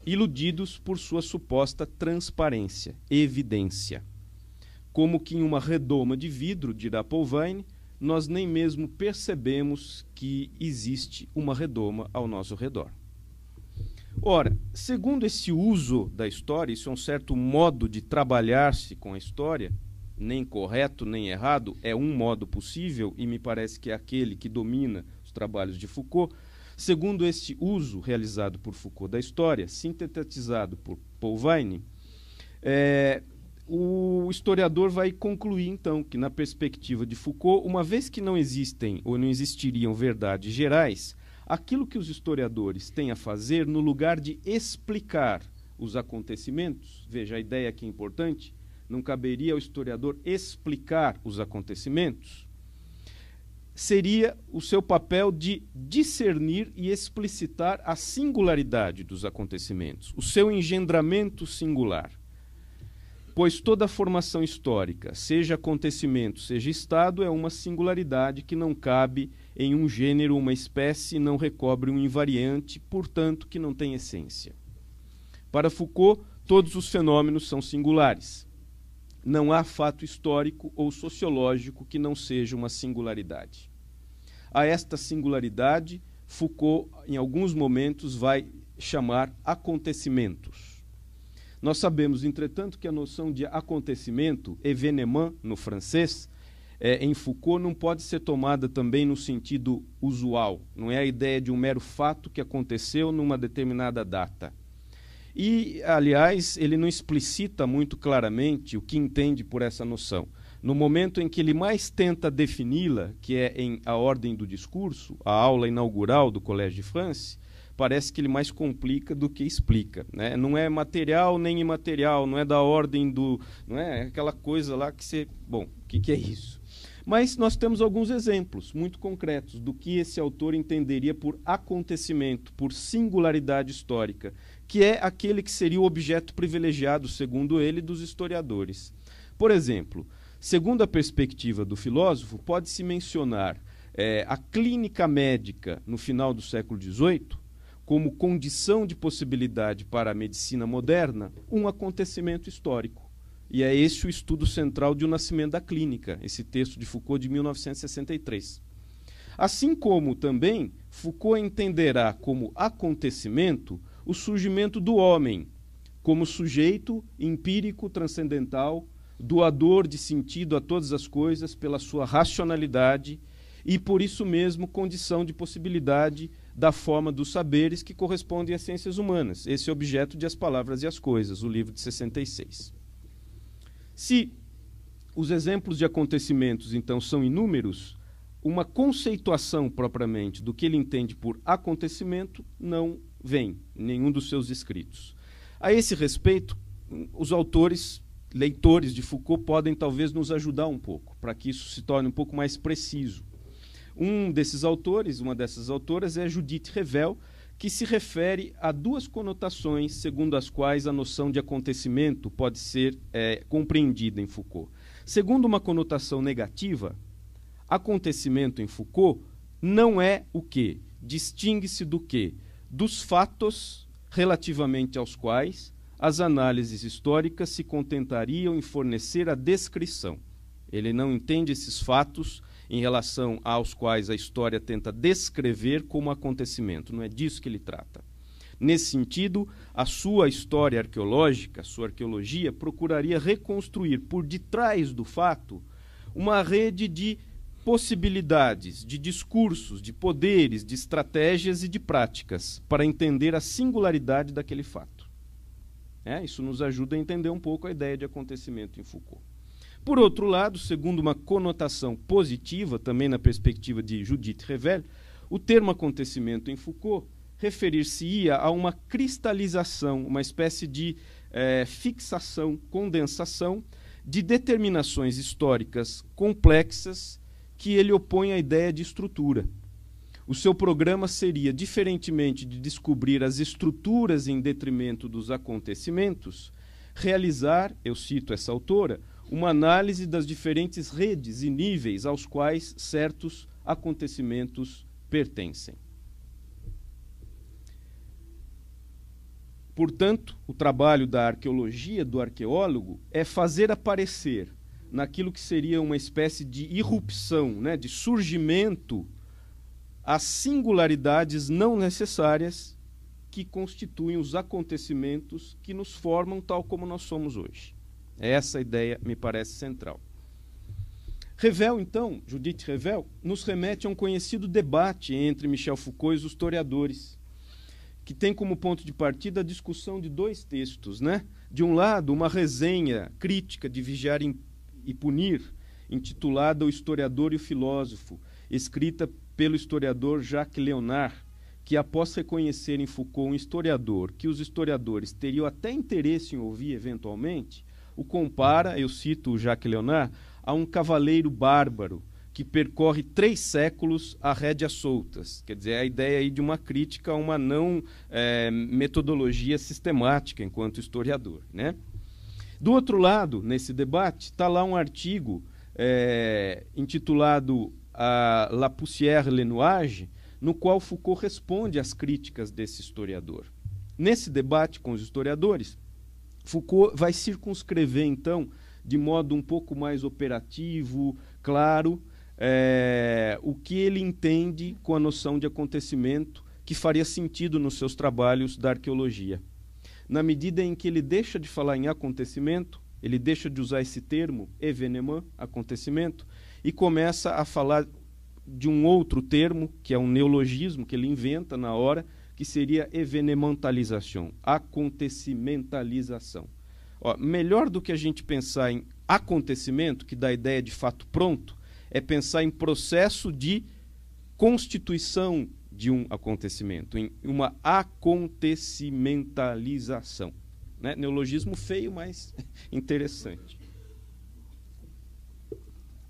iludidos por sua suposta transparência, evidência. Como que em uma redoma de vidro, dirá Paul Vine, nós nem mesmo percebemos que existe uma redoma ao nosso redor. Ora, segundo esse uso da história, isso é um certo modo de trabalhar-se com a história, nem correto nem errado, é um modo possível e me parece que é aquele que domina os trabalhos de Foucault. Segundo este uso realizado por Foucault da história, sintetizado por Paul Vine, o historiador vai concluir, então, que na perspectiva de Foucault, uma vez que não existem ou não existiriam verdades gerais, aquilo que os historiadores têm a fazer no lugar de explicar os acontecimentos, veja, a ideia aqui é importante, não caberia ao historiador explicar os acontecimentos, seria o seu papel de discernir e explicitar a singularidade dos acontecimentos, o seu engendramento singular. Pois toda formação histórica, seja acontecimento, seja estado, é uma singularidade que não cabe em um gênero, uma espécie, não recobre um invariante, portanto, que não tem essência. Para Foucault, todos os fenômenos são singulares. Não há fato histórico ou sociológico que não seja uma singularidade. A esta singularidade, Foucault, em alguns momentos, vai chamar acontecimentos. Nós sabemos, entretanto, que a noção de acontecimento, événement no francês, em Foucault, não pode ser tomada também no sentido usual. Não é a ideia de um mero fato que aconteceu numa determinada data. E, aliás, ele não explicita muito claramente o que entende por essa noção. No momento em que ele mais tenta defini-la, que é em A Ordem do Discurso, a aula inaugural do Collège de France, parece que ele mais complica do que explica, né? Não é material nem imaterial, não é da ordem do... não é aquela coisa lá que você... Bom, o que é isso? Mas nós temos alguns exemplos muito concretos do que esse autor entenderia por acontecimento, por singularidade histórica, que é aquele que seria o objeto privilegiado, segundo ele, dos historiadores. Por exemplo, segundo a perspectiva do filósofo, pode-se mencionar a clínica médica no final do século XVIII como condição de possibilidade para a medicina moderna, um acontecimento histórico. E é esse o estudo central de O Nascimento da Clínica, esse texto de Foucault de 1963. Assim como também Foucault entenderá como acontecimento o surgimento do homem, como sujeito empírico transcendental, doador de sentido a todas as coisas pela sua racionalidade e, por isso mesmo, condição de possibilidade da forma dos saberes que correspondem às ciências humanas. Esse é o objeto de As Palavras e as Coisas, o livro de 66. Se os exemplos de acontecimentos, então, são inúmeros, uma conceituação propriamente do que ele entende por acontecimento não vem em nenhum dos seus escritos. A esse respeito, os autores, leitores de Foucault, podem talvez nos ajudar um pouco, para que isso se torne um pouco mais preciso. Um desses autores, uma dessas autoras, é Judith Revel, que se refere a duas conotações segundo as quais a noção de acontecimento pode ser compreendida em Foucault. Segundo uma conotação negativa, Acontecimento em Foucault não é o quê? Distingue-se do quê? Dos fatos relativamente aos quais as análises históricas se contentariam em fornecer a descrição. Ele não entende esses fatos em relação aos quais a história tenta descrever como acontecimento. Não é disso que ele trata. Nesse sentido, a sua história arqueológica, a sua arqueologia, procuraria reconstruir por detrás do fato uma rede de possibilidades, de discursos, de poderes, de estratégias e de práticas para entender a singularidade daquele fato. Isso nos ajuda a entender um pouco a ideia de acontecimento em Foucault. Por outro lado, segundo uma conotação positiva, também na perspectiva de Judith Revel, o termo acontecimento em Foucault referir-se-ia a uma cristalização, uma espécie de fixação, condensação de determinações históricas complexas que ele opõe à ideia de estrutura. O seu programa seria, diferentemente de descobrir as estruturas em detrimento dos acontecimentos, realizar, eu cito essa autora, uma análise das diferentes redes e níveis aos quais certos acontecimentos pertencem. Portanto, o trabalho da arqueologia, do arqueólogo, é fazer aparecer naquilo que seria uma espécie de irrupção, de surgimento, as singularidades não necessárias que constituem os acontecimentos que nos formam tal como nós somos hoje. Essa ideia me parece central. Revel, então, Judith Revel, nos remete a um conhecido debate entre Michel Foucault e os historiadores, que tem como ponto de partida a discussão de dois textos. De um lado, uma resenha crítica de Vigiar e Punir, intitulada O Historiador e o Filósofo, escrita pelo historiador Jacques Léonard, que, após reconhecer em Foucault um historiador que os historiadores teriam até interesse em ouvir eventualmente, o compara, eu cito o Jacques Léonard, a um cavaleiro bárbaro que percorre 3 séculos a rédeas soltas. Quer dizer, a ideia aí de uma crítica a uma não metodologia sistemática enquanto historiador. Do outro lado, nesse debate, está lá um artigo intitulado La Poussière le Nuage, no qual Foucault responde às críticas desse historiador. Nesse debate com os historiadores, Foucault vai circunscrever, então, de modo um pouco mais operativo, claro, o que ele entende com a noção de acontecimento que faria sentido nos seus trabalhos da arqueologia. Na medida em que ele deixa de falar em acontecimento, ele deixa de usar esse termo, événement, acontecimento, e começa a falar de um outro termo, que é um neologismo que ele inventa na hora, que seria événementalisation, acontecimentalização. Melhor do que a gente pensar em acontecimento, que dá a ideia de fato pronto, é pensar em processo de constituição de um acontecimento, em uma acontecimentalização. Neologismo feio, mas interessante.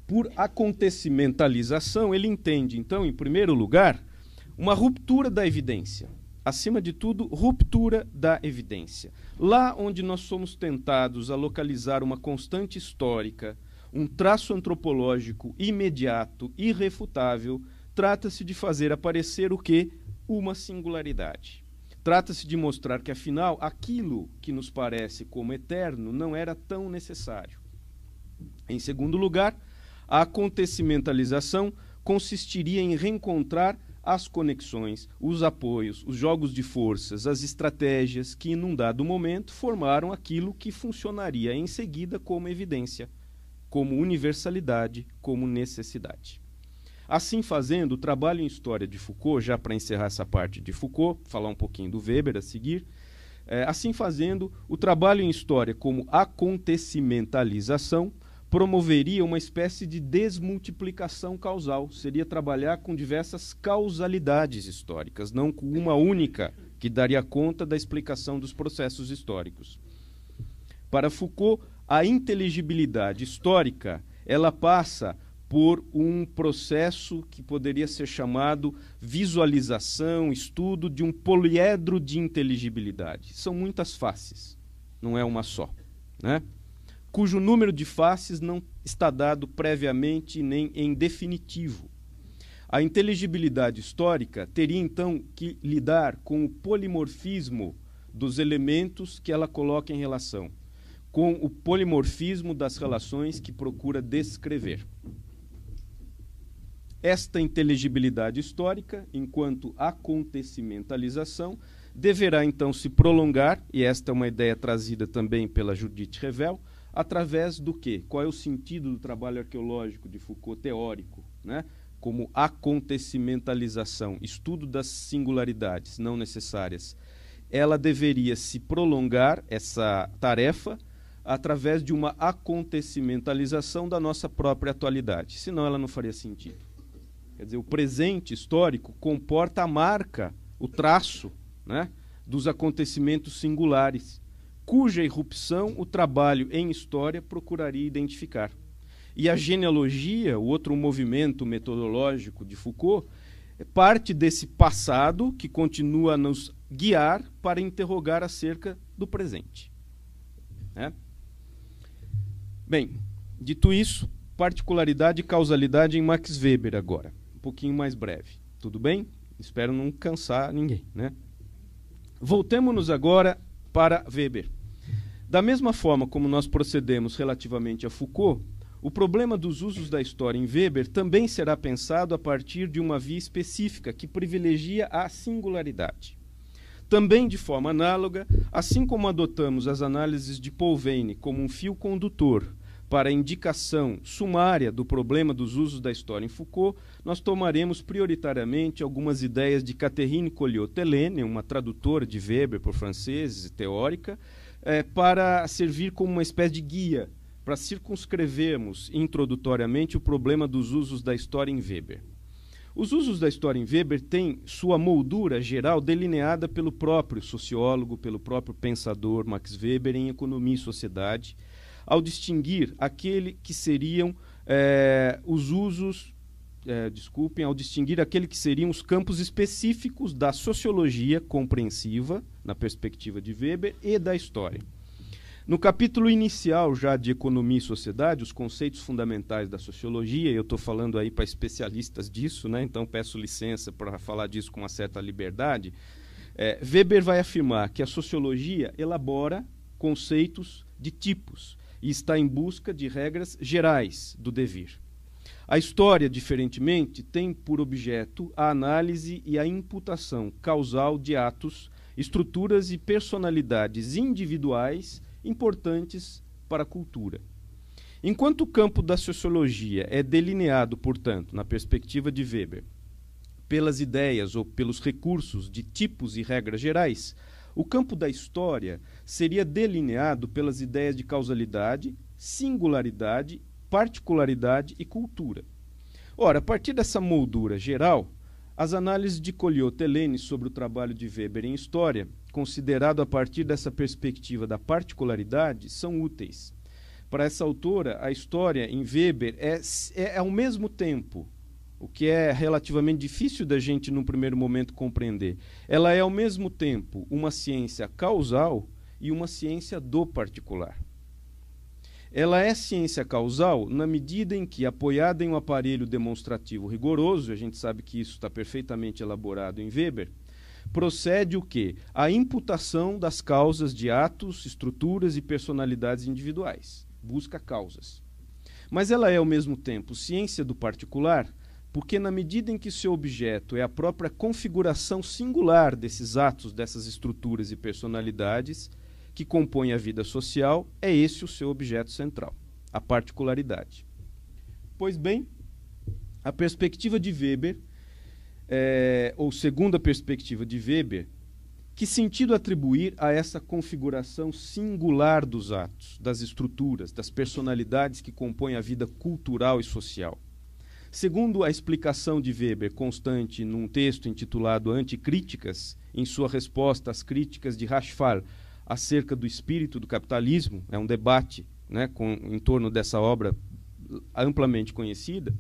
Por acontecimentalização, ele entende, então, em primeiro lugar, uma ruptura da evidência. Acima de tudo, ruptura da evidência. Lá onde nós somos tentados a localizar uma constante histórica, um traço antropológico imediato, irrefutável, trata-se de fazer aparecer o quê? Uma singularidade. Trata-se de mostrar que, afinal, aquilo que nos parece como eterno não era tão necessário. Em segundo lugar, a acontecimentalização consistiria em reencontrar as conexões, os apoios, os jogos de forças, as estratégias que, num dado momento, formaram aquilo que funcionaria em seguida como evidência, como universalidade, como necessidade. Assim fazendo, o trabalho em história de Foucault, já para encerrar essa parte de Foucault, falar um pouquinho do Weber a seguir, assim fazendo, o trabalho em história como acontecimentalização promoveria uma espécie de desmultiplicação causal. Seria trabalhar com diversas causalidades históricas, não com uma única que daria conta da explicação dos processos históricos. Para Foucault, a inteligibilidade histórica, ela passa por um processo que poderia ser chamado visualização, estudo de um poliedro de inteligibilidade. São muitas faces, não é uma só. cujo número de faces não está dado previamente nem em definitivo. A inteligibilidade histórica teria, então, que lidar com o polimorfismo dos elementos que ela coloca em relação, com o polimorfismo das relações que procura descrever. Esta inteligibilidade histórica, enquanto acontecimentalização, deverá então se prolongar, e esta é uma ideia trazida também pela Judith Revel, através do quê? Qual é o sentido do trabalho arqueológico de Foucault teórico, né? Como acontecimentalização, estudo das singularidades não necessárias. Ela deveria se prolongar, essa tarefa, através de uma acontecimentalização da nossa própria atualidade, senão ela não faria sentido. Quer dizer, o presente histórico comporta a marca, o traço, né, dos acontecimentos singulares, cuja irrupção o trabalho em história procuraria identificar. E a genealogia, o outro movimento metodológico de Foucault, parte desse passado que continua a nos guiar para interrogar acerca do presente. Né? Bem, dito isso, particularidade e causalidade em Max Weber agora. Um pouquinho mais breve. Tudo bem? Espero não cansar ninguém, né? Voltemos-nos agora para Weber. Da mesma forma como nós procedemos relativamente a Foucault, o problema dos usos da história em Weber também será pensado a partir de uma via específica que privilegia a singularidade. Também de forma análoga, assim como adotamos as análises de Paul Veyne como um fio condutor para a indicação sumária do problema dos usos da história em Foucault, nós tomaremos prioritariamente algumas ideias de Catherine Colliot-Hélène, uma tradutora de Weber por franceses e teórica, para servir como uma espécie de guia para circunscrevermos introdutoriamente o problema dos usos da história em Weber. Os usos da história em Weber têm sua moldura geral delineada pelo próprio sociólogo, pelo próprio pensador Max Weber em Economia e Sociedade, ao distinguir aquele que seriam ao distinguir aquele que seriam os campos específicos da sociologia compreensiva, na perspectiva de Weber, e da história. No capítulo inicial já de Economia e Sociedade, os conceitos fundamentais da sociologia, eu estou falando aí para especialistas disso, né? Então peço licença para falar disso com uma certa liberdade, Weber vai afirmar que a sociologia elabora conceitos de tipos e está em busca de regras gerais do devir. A história, diferentemente, tem por objeto a análise e a imputação causal de atos, estruturas e personalidades individuais importantes para a cultura. Enquanto o campo da sociologia é delineado, portanto, na perspectiva de Weber, pelas ideias ou pelos recursos de tipos e regras gerais, o campo da história seria delineado pelas ideias de causalidade, singularidade, particularidade e cultura. Ora, a partir dessa moldura geral, as análises de Colliot-Hélène sobre o trabalho de Weber em história, considerado a partir dessa perspectiva da particularidade, são úteis. Para essa autora, a história em Weber é ao mesmo tempo, o que é relativamente difícil da gente, num primeiro momento, compreender. Ela é, ao mesmo tempo, uma ciência causal e uma ciência do particular. Ela é ciência causal na medida em que, apoiada em um aparelho demonstrativo rigoroso, a gente sabe que isso está perfeitamente elaborado em Weber, procede o quê? A imputação das causas de atos, estruturas e personalidades individuais. Busca causas. Mas ela é, ao mesmo tempo, ciência do particular, porque na medida em que seu objeto é a própria configuração singular desses atos, dessas estruturas e personalidades que compõem a vida social, é esse o seu objeto central, a particularidade. Pois bem, a perspectiva de Weber, ou segundo a perspectiva de Weber, que sentido atribuir a essa configuração singular dos atos, das estruturas, das personalidades que compõem a vida cultural e social? Segundo a explicação de Weber, constante num texto intitulado Anticríticas, em sua resposta às críticas de Rashfal acerca do espírito do capitalismo, é um debate, né, em torno dessa obra amplamente conhecida,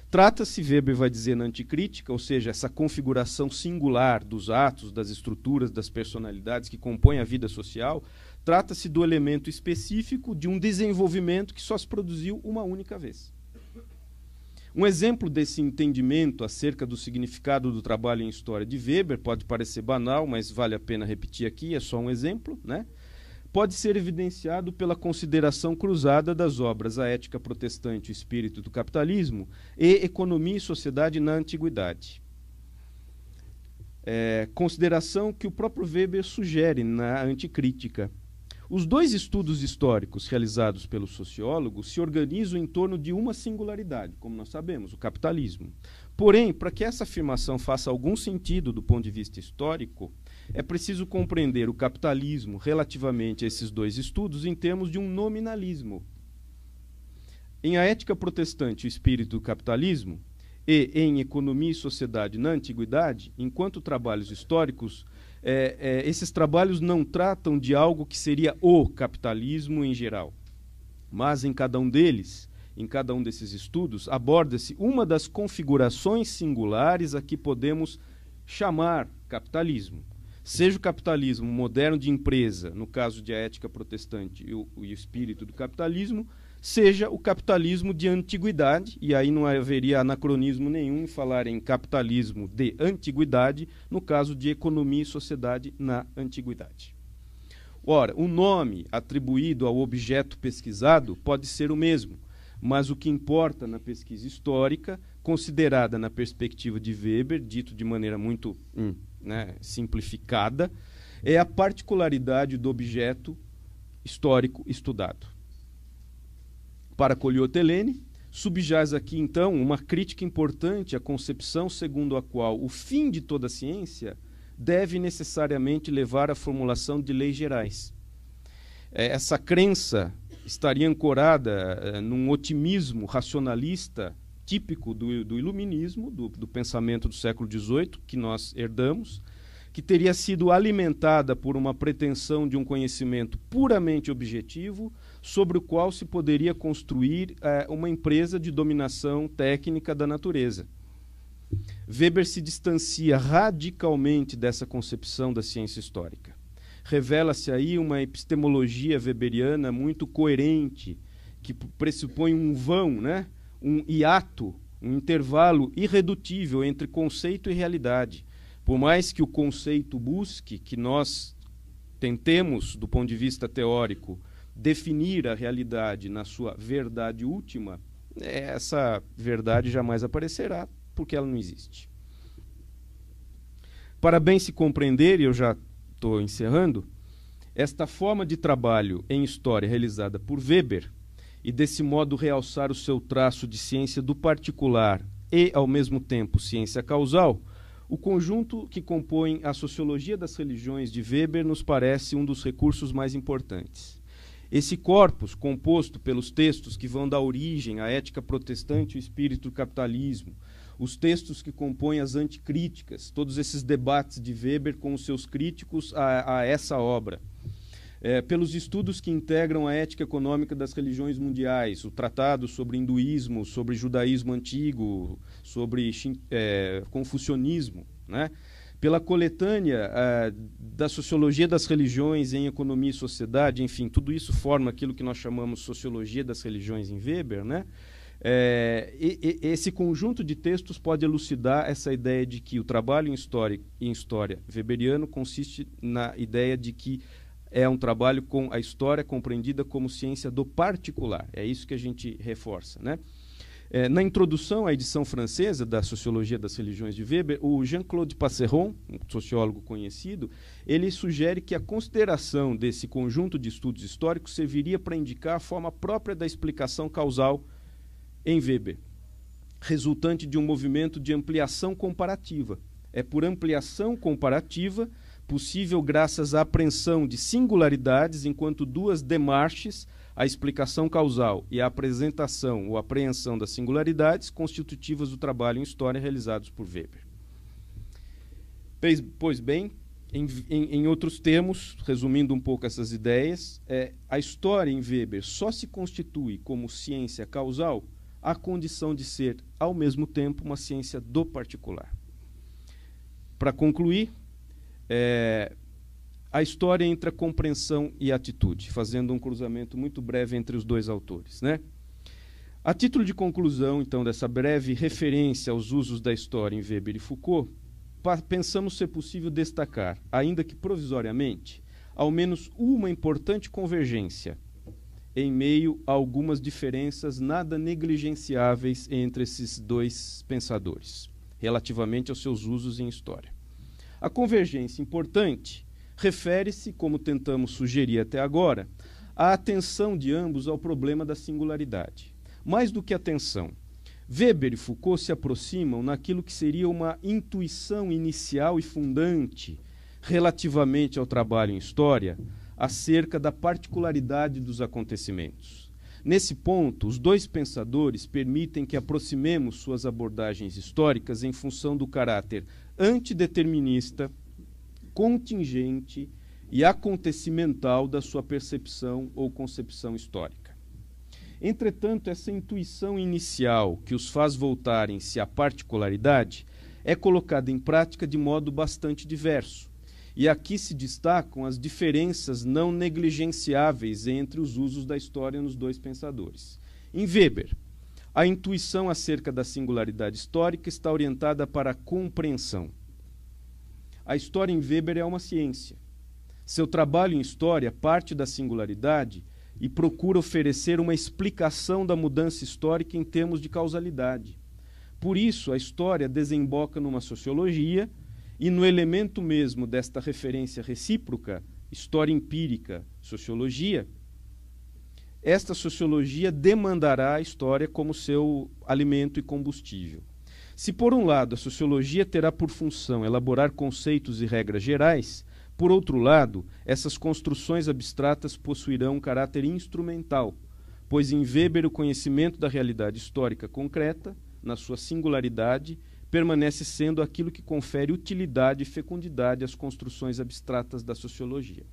trata-se, Weber vai dizer na Anticrítica, ou seja, essa configuração singular dos atos, das estruturas, das personalidades que compõem a vida social, Trata-se do elemento específico de um desenvolvimento que só se produziu uma única vez. Um exemplo desse entendimento acerca do significado do trabalho em história de Weber, pode parecer banal, mas vale a pena repetir aqui, é só um exemplo, né? Pode ser evidenciado pela consideração cruzada das obras A Ética Protestante e o Espírito do Capitalismo e Economia e Sociedade na Antiguidade. Consideração que o próprio Weber sugere na Anticrítica. Os dois estudos históricos realizados pelo sociólogo se organizam em torno de uma singularidade, como nós sabemos, o capitalismo. Porém, para que essa afirmação faça algum sentido do ponto de vista histórico, é preciso compreender o capitalismo relativamente a esses dois estudos em termos de um nominalismo. Em A Ética Protestante e o Espírito do Capitalismo, e em Economia e Sociedade na Antiguidade, enquanto trabalhos históricos, esses trabalhos não tratam de algo que seria o capitalismo em geral, mas em cada um deles, em cada um desses estudos, aborda-se uma das configurações singulares a que podemos chamar capitalismo. Seja o capitalismo moderno de empresa, no caso de A Ética Protestante e o Espírito do Capitalismo, seja o capitalismo de antiguidade, e aí não haveria anacronismo nenhum em falar em capitalismo de antiguidade, no caso de Economia e Sociedade na Antiguidade. Ora, o nome atribuído ao objeto pesquisado pode ser o mesmo, mas o que importa na pesquisa histórica, considerada na perspectiva de Weber, dito de maneira muito simplificada, é a particularidade do objeto histórico estudado. Para Colliotelene, subjaz aqui, então, uma crítica importante à concepção segundo a qual o fim de toda ciência deve necessariamente levar à formulação de leis gerais. Essa crença estaria ancorada num otimismo racionalista típico do iluminismo, do pensamento do século XVIII, que nós herdamos, que teria sido alimentada por uma pretensão de um conhecimento puramente objetivo, sobre o qual se poderia construir uma empresa de dominação técnica da natureza. Weber se distancia radicalmente dessa concepção da ciência histórica. Revela-se aí uma epistemologia weberiana muito coerente, que pressupõe um vão, um hiato, um intervalo irredutível entre conceito e realidade. Por mais que o conceito busque, que nós tentemos, do ponto de vista teórico, definir a realidade na sua verdade última, essa verdade jamais aparecerá, porque ela não existe. Para bem se compreender, e eu já estou encerrando, esta forma de trabalho em história realizada por Weber, e desse modo realçar o seu traço de ciência do particular e, ao mesmo tempo, ciência causal, o conjunto que compõe a sociologia das religiões de Weber nos parece um dos recursos mais importantes. Esse corpus, composto pelos textos que vão dar origem à Ética Protestante e o Espírito do Capitalismo, os textos que compõem as anticríticas, todos esses debates de Weber com os seus críticos a essa obra, pelos estudos que integram a ética econômica das religiões mundiais, o tratado sobre hinduísmo, sobre judaísmo antigo, sobre confucionismo, pela coletânea da sociologia das religiões em economia e sociedade, enfim, tudo isso forma aquilo que nós chamamos sociologia das religiões em Weber, esse conjunto de textos pode elucidar essa ideia de que o trabalho em história weberiano consiste na ideia de que é um trabalho com a história compreendida como ciência do particular. É isso que a gente reforça, na introdução à edição francesa da Sociologia das Religiões de Weber, o Jean-Claude Passeron, um sociólogo conhecido, ele sugere que a consideração desse conjunto de estudos históricos serviria para indicar a forma própria da explicação causal em Weber, resultante de um movimento de ampliação comparativa. É por ampliação comparativa possível graças à apreensão de singularidades enquanto duas demarches, a explicação causal e a apresentação ou apreensão das singularidades constitutivas do trabalho em história realizados por Weber. Pois bem, em outros termos, resumindo um pouco essas ideias, a história em Weber só se constitui como ciência causal à condição de ser, ao mesmo tempo, uma ciência do particular. Para concluir, a história entre a compreensão e a atitude, fazendo um cruzamento muito breve entre os dois autores, né? A título de conclusão, então, dessa breve referência aos usos da história em Weber e Foucault, pensamos ser possível destacar, ainda que provisoriamente, ao menos uma importante convergência em meio a algumas diferenças nada negligenciáveis entre esses dois pensadores, relativamente aos seus usos em história. A convergência importante refere-se, como tentamos sugerir até agora, à atenção de ambos ao problema da singularidade. Mais do que atenção, Weber e Foucault se aproximam naquilo que seria uma intuição inicial e fundante relativamente ao trabalho em história, acerca da particularidade dos acontecimentos. Nesse ponto, os dois pensadores permitem que aproximemos suas abordagens históricas em função do caráter antideterminista, contingente e acontecimental da sua percepção ou concepção histórica. Entretanto, essa intuição inicial que os faz voltarem-se à particularidade é colocada em prática de modo bastante diverso. E aqui se destacam as diferenças não negligenciáveis entre os usos da história nos dois pensadores. Em Weber, a intuição acerca da singularidade histórica está orientada para a compreensão. A história em Weber é uma ciência. Seu trabalho em história parte da singularidade e procura oferecer uma explicação da mudança histórica em termos de causalidade. Por isso, a história desemboca numa sociologia e no elemento mesmo desta referência recíproca, história empírica, sociologia, esta sociologia demandará a história como seu alimento e combustível. Se, por um lado, a sociologia terá por função elaborar conceitos e regras gerais, por outro lado, essas construções abstratas possuirão um caráter instrumental, pois em Weber o conhecimento da realidade histórica concreta, na sua singularidade, permanece sendo aquilo que confere utilidade e fecundidade às construções abstratas da sociologia.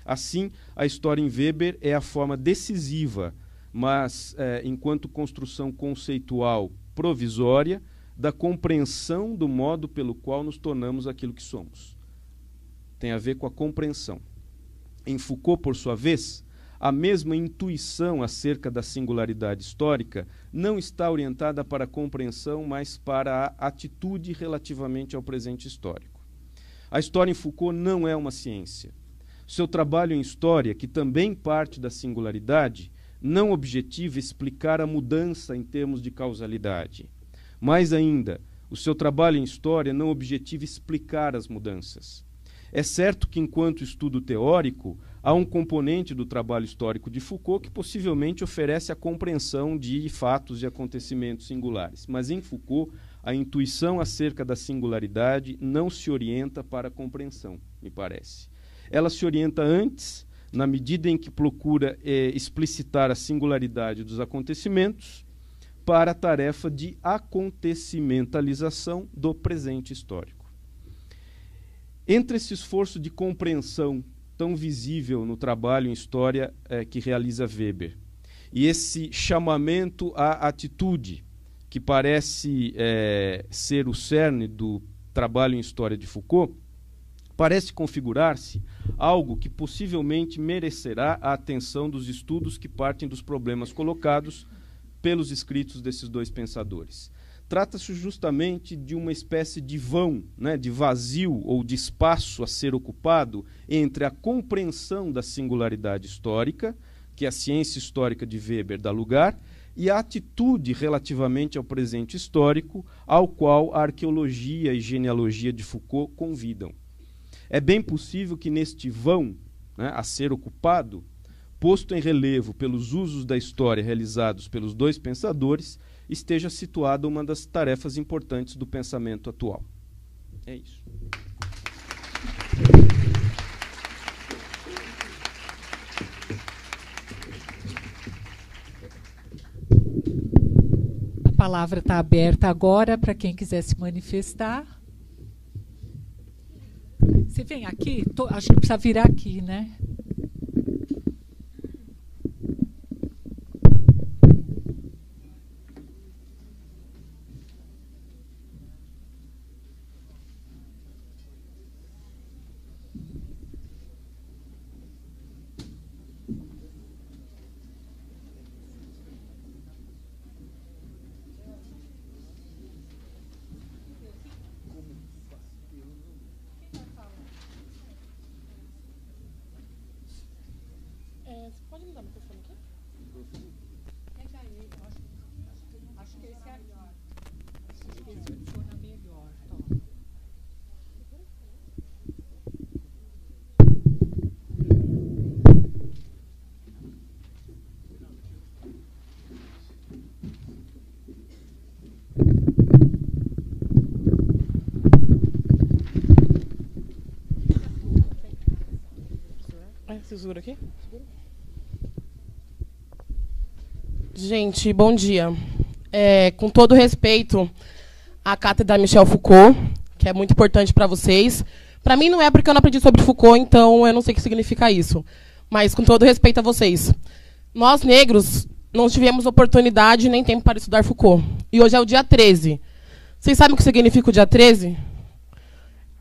Assim, a história em Weber é a forma decisiva, mas enquanto construção conceitual provisória, da compreensão do modo pelo qual nos tornamos aquilo que somos. Tem a ver com a compreensão. Em Foucault, por sua vez, a mesma intuição acerca da singularidade histórica não está orientada para a compreensão, mas para a atitude relativamente ao presente histórico. A história em Foucault não é uma ciência. Seu trabalho em história, que também parte da singularidade, não objetiva explicar a mudança em termos de causalidade. Mais ainda, o seu trabalho em história não objetiva explicar as mudanças. É certo que, enquanto estudo teórico, há um componente do trabalho histórico de Foucault que possivelmente oferece a compreensão de fatos e acontecimentos singulares. Mas, em Foucault, a intuição acerca da singularidade não se orienta para a compreensão, me parece. Ela se orienta antes, na medida em que procura explicitar a singularidade dos acontecimentos, para a tarefa de acontecimentalização do presente histórico. Entre esse esforço de compreensão tão visível no trabalho em história que realiza Weber e esse chamamento à atitude, que parece ser o cerne do trabalho em história de Foucault, parece configurar-se algo que possivelmente merecerá a atenção dos estudos que partem dos problemas colocados pelos escritos desses dois pensadores. Trata-se justamente de uma espécie de vão, né, de vazio ou de espaço a ser ocupado entre a compreensão da singularidade histórica, que a ciência histórica de Weber dá lugar, e a atitude relativamente ao presente histórico, ao qual a arqueologia e genealogia de Foucault convidam. É bem possível que neste vão, né, a ser ocupado, posto em relevo pelos usos da história realizados pelos dois pensadores, esteja situada uma das tarefas importantes do pensamento atual. É isso. A palavra está aberta agora para quem quiser se manifestar. Você vem aqui? Acho que precisa virar aqui, né? Segura aqui. Gente, bom dia. Com todo respeito à cátedra Michel Foucault, que é muito importante para vocês. Para mim não é, porque eu não aprendi sobre Foucault, então eu não sei o que significa isso. Mas com todo respeito a vocês. Nós, negros, não tivemos oportunidade nem tempo para estudar Foucault. E hoje é o dia 13. Vocês sabem o que significa o dia 13?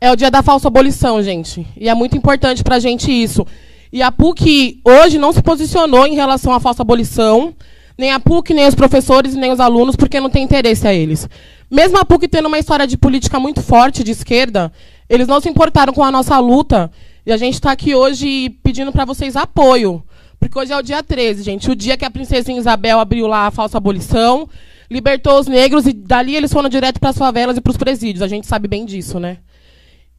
É o dia da falsa abolição, gente. E é muito importante para a gente isso. E a PUC hoje não se posicionou em relação à falsa abolição, nem a PUC, nem os professores, nem os alunos, porque não tem interesse a eles. Mesmo a PUC tendo uma história de política muito forte, de esquerda, eles não se importaram com a nossa luta. E a gente está aqui hoje pedindo para vocês apoio. Porque hoje é o dia 13, gente. O dia que a princesinha Isabel abriu lá a falsa abolição, libertou os negros e dali eles foram direto para as favelas e para os presídios. A gente sabe bem disso, né?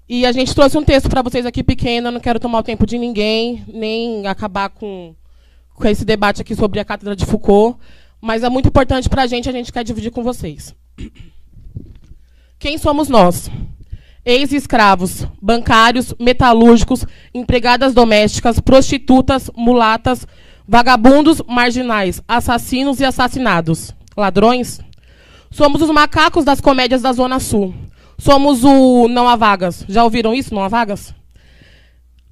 E a gente trouxe um texto para vocês aqui pequeno. Não quero tomar o tempo de ninguém, nem acabar com esse debate aqui sobre a cátedra de Foucault. Mas é muito importante para a gente quer dividir com vocês. Quem somos nós? Ex-escravos, bancários, metalúrgicos, empregadas domésticas, prostitutas, mulatas, vagabundos, marginais, assassinos e assassinados. Ladrões? Somos os macacos das comédias da Zona Sul. Somos o Não Há Vagas. Já ouviram isso, Não Há Vagas?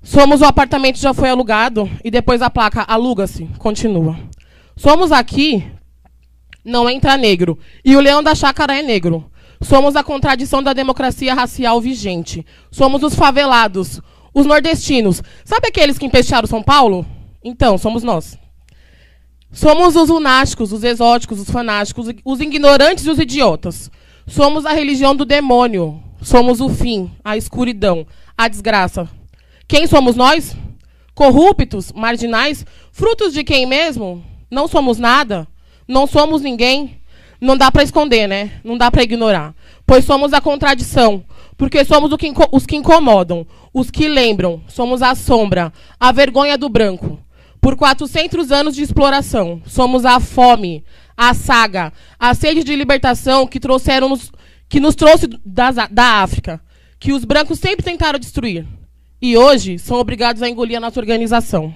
Somos o apartamento que já foi alugado e depois a placa aluga-se, continua. Somos aqui, não entra negro. E o leão da chácara é negro. Somos a contradição da democracia racial vigente. Somos os favelados, os nordestinos. Sabe aqueles que empestearam São Paulo? Então, somos nós. Somos os lunáticos, os exóticos, os fanáticos, os ignorantes e os idiotas. Somos a religião do demônio. Somos o fim, a escuridão, a desgraça. Quem somos nós? Corruptos, marginais, frutos de quem mesmo? Não somos nada, não somos ninguém. Não dá para esconder, né? Não dá para ignorar. Pois somos a contradição. Porque somos os que incomodam, os que lembram. Somos a sombra, a vergonha do branco. Por 400 anos de exploração, somos a fome, a saga, a sede de libertação que nos trouxe da África, que os brancos sempre tentaram destruir. E hoje são obrigados a engolir a nossa organização.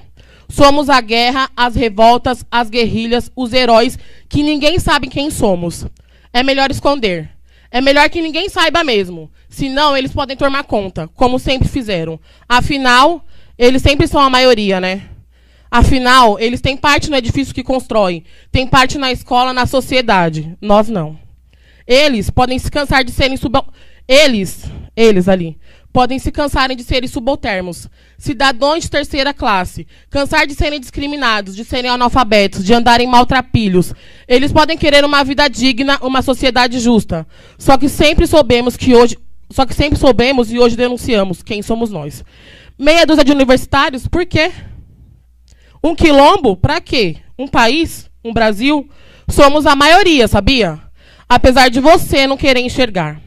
Somos a guerra, as revoltas, as guerrilhas, os heróis, que ninguém sabe quem somos. É melhor esconder. É melhor que ninguém saiba mesmo. Senão, eles podem tomar conta, como sempre fizeram. Afinal, eles sempre são a maioria, né? Afinal, eles têm parte no edifício que constroem. Têm parte na escola, na sociedade. Nós não. Eles podem se cansar de serem Eles ali. Podem se cansarem de serem subalternos, cidadãos de terceira classe, cansar de serem discriminados, de serem analfabetos, de andarem maltrapilhos. Eles podem querer uma vida digna, uma sociedade justa. Só que sempre soubemos e hoje denunciamos quem somos nós. Meia dúzia de universitários, por quê? Um quilombo, para quê? Um país? Um Brasil? Somos a maioria, sabia? Apesar de você não querer enxergar.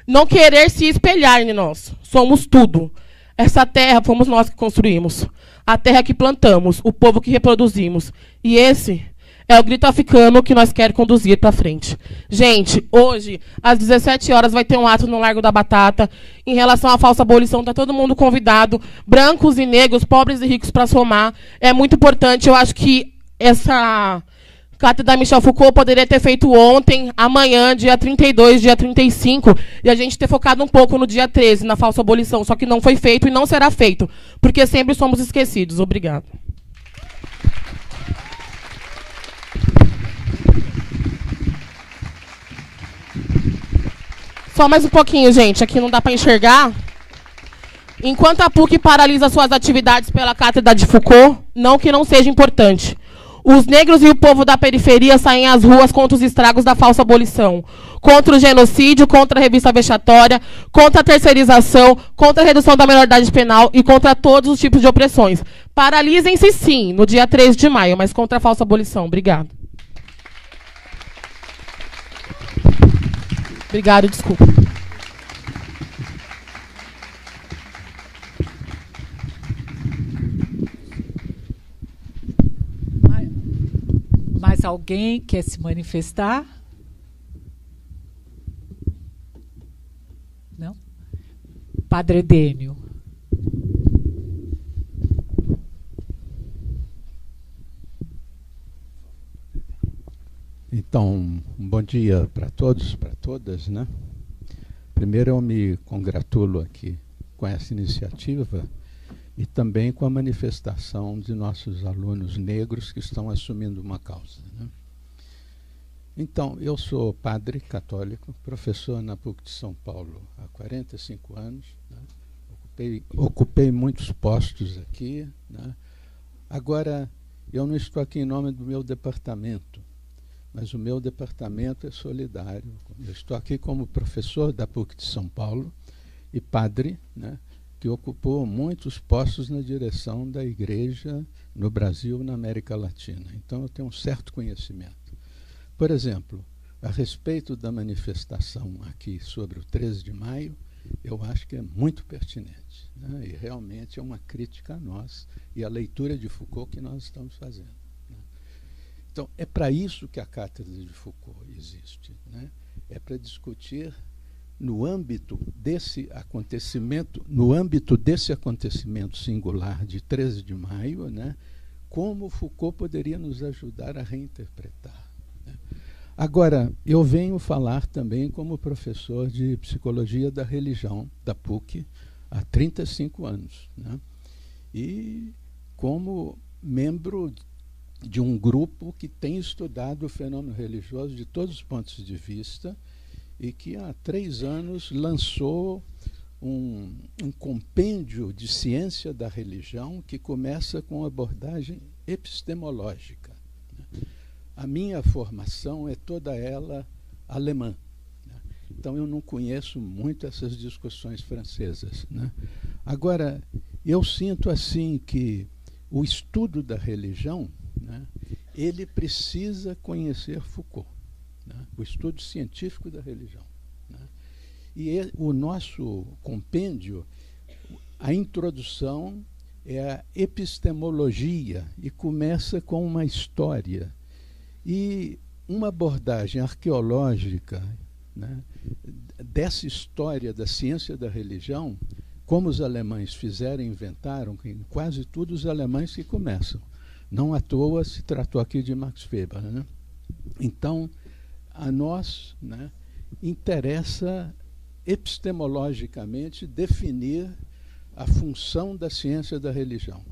Não querer se espelhar em nós. Somos tudo. Essa terra fomos nós que construímos. A terra que plantamos, o povo que reproduzimos. E esse é o grito africano que nós queremos conduzir para frente. Gente, hoje, às 17 horas, vai ter um ato no Largo da Batata. Em relação à falsa abolição, está todo mundo convidado. Brancos e negros, pobres e ricos para somar. É muito importante. Eu acho que essa cátedra da Michel Foucault poderia ter feito ontem, amanhã, dia 32, dia 35, e a gente ter focado um pouco no dia 13, na falsa abolição. Só que não foi feito e não será feito, porque sempre somos esquecidos. Obrigada. Só mais um pouquinho, gente. Aqui não dá para enxergar. Enquanto a PUC paralisa suas atividades pela cátedra de Foucault, não que não seja importante. Os negros e o povo da periferia saem às ruas contra os estragos da falsa abolição, contra o genocídio, contra a revista vexatória, contra a terceirização, contra a redução da menoridade penal e contra todos os tipos de opressões. Paralisem-se, sim, no dia 13 de maio, mas contra a falsa abolição. Obrigado. Obrigado, desculpa. Mais alguém quer se manifestar? Não? Padre Dênio. Então, um bom dia para todos, para todas, né? Primeiro eu me congratulo aqui com essa iniciativa e também com a manifestação de nossos alunos negros que estão assumindo uma causa, né? Então, eu sou padre católico, professor na PUC de São Paulo há 45 anos, né? Ocupei muitos postos aqui, né? Agora, eu não estou aqui em nome do meu departamento, mas o meu departamento é solidário. Eu estou aqui como professor da PUC de São Paulo e padre, né, que ocupou muitos postos na direção da igreja no Brasil e na América Latina. Então, eu tenho um certo conhecimento. Por exemplo, a respeito da manifestação aqui sobre o 13 de maio, eu acho que é muito pertinente, né, e realmente é uma crítica a nós e à leitura de Foucault que nós estamos fazendo. Então, é para isso que a Cátedra de Foucault existe, né? É para discutir no âmbito desse acontecimento singular de 13 de maio, né, como Foucault poderia nos ajudar a reinterpretar, né? Agora, eu venho falar também como professor de Psicologia da Religião da PUC há 35 anos, né? E como membro de um grupo que tem estudado o fenômeno religioso de todos os pontos de vista e que há 3 anos lançou um compêndio de ciência da religião que começa com abordagem epistemológica, né? A minha formação é toda ela alemã, né? Então eu não conheço muito essas discussões francesas, né? Agora, eu sinto assim que o estudo da religião, né, ele precisa conhecer Foucault, né, o estudo científico da religião, né? E o nosso compêndio, a introdução é a epistemologia e começa com uma história e uma abordagem arqueológica, né, dessa história da ciência da religião, como os alemães fizeram e inventaram, quase tudo os alemães que começam. Não à toa se tratou aqui de Max Weber, né? Então, a nós, né, interessa epistemologicamente definir a função da ciência da religião.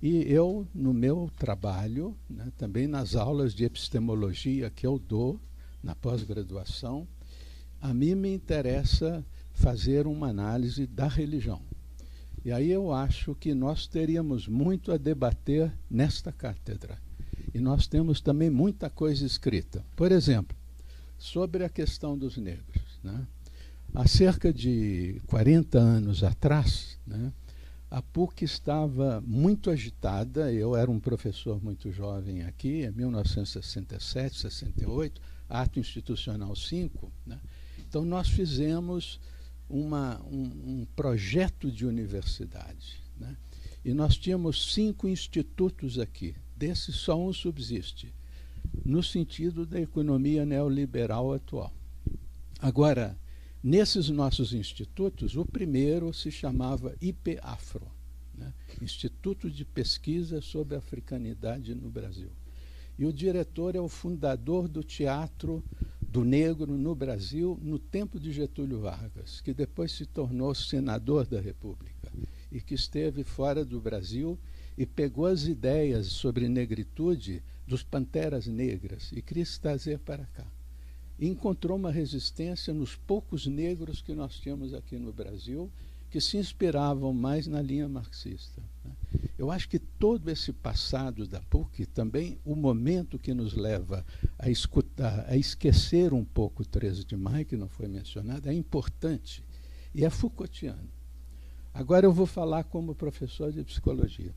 E eu, no meu trabalho, né, também nas aulas de epistemologia que eu dou na pós-graduação, a mim me interessa fazer uma análise da religião. E aí eu acho que nós teríamos muito a debater nesta cátedra. E nós temos também muita coisa escrita. Por exemplo, sobre a questão dos negros, né? Há cerca de 40 anos atrás, né, a PUC estava muito agitada. Eu era um professor muito jovem aqui, em 1967, 68, Ato Institucional 5. Né? Então nós fizemos um projeto de universidade, né? E nós tínhamos 5 institutos aqui, desses só um subsiste, no sentido da economia neoliberal atual. Agora, nesses nossos institutos, o primeiro se chamava IPAfro, né? Instituto de Pesquisa sobre a Africanidade no Brasil. E o diretor é o fundador do Teatro do Negro no Brasil, no tempo de Getúlio Vargas, que depois se tornou senador da República e que esteve fora do Brasil e pegou as ideias sobre negritude dos Panteras Negras e quis trazer para cá. E encontrou uma resistência nos poucos negros que nós tínhamos aqui no Brasil, que se inspiravam mais na linha marxista, né? Eu acho que todo esse passado da PUC, também o momento que nos leva a escutar, a esquecer um pouco o 13 de maio, que não foi mencionado, é importante e é Foucaultiano. Agora eu vou falar como professor de psicologia.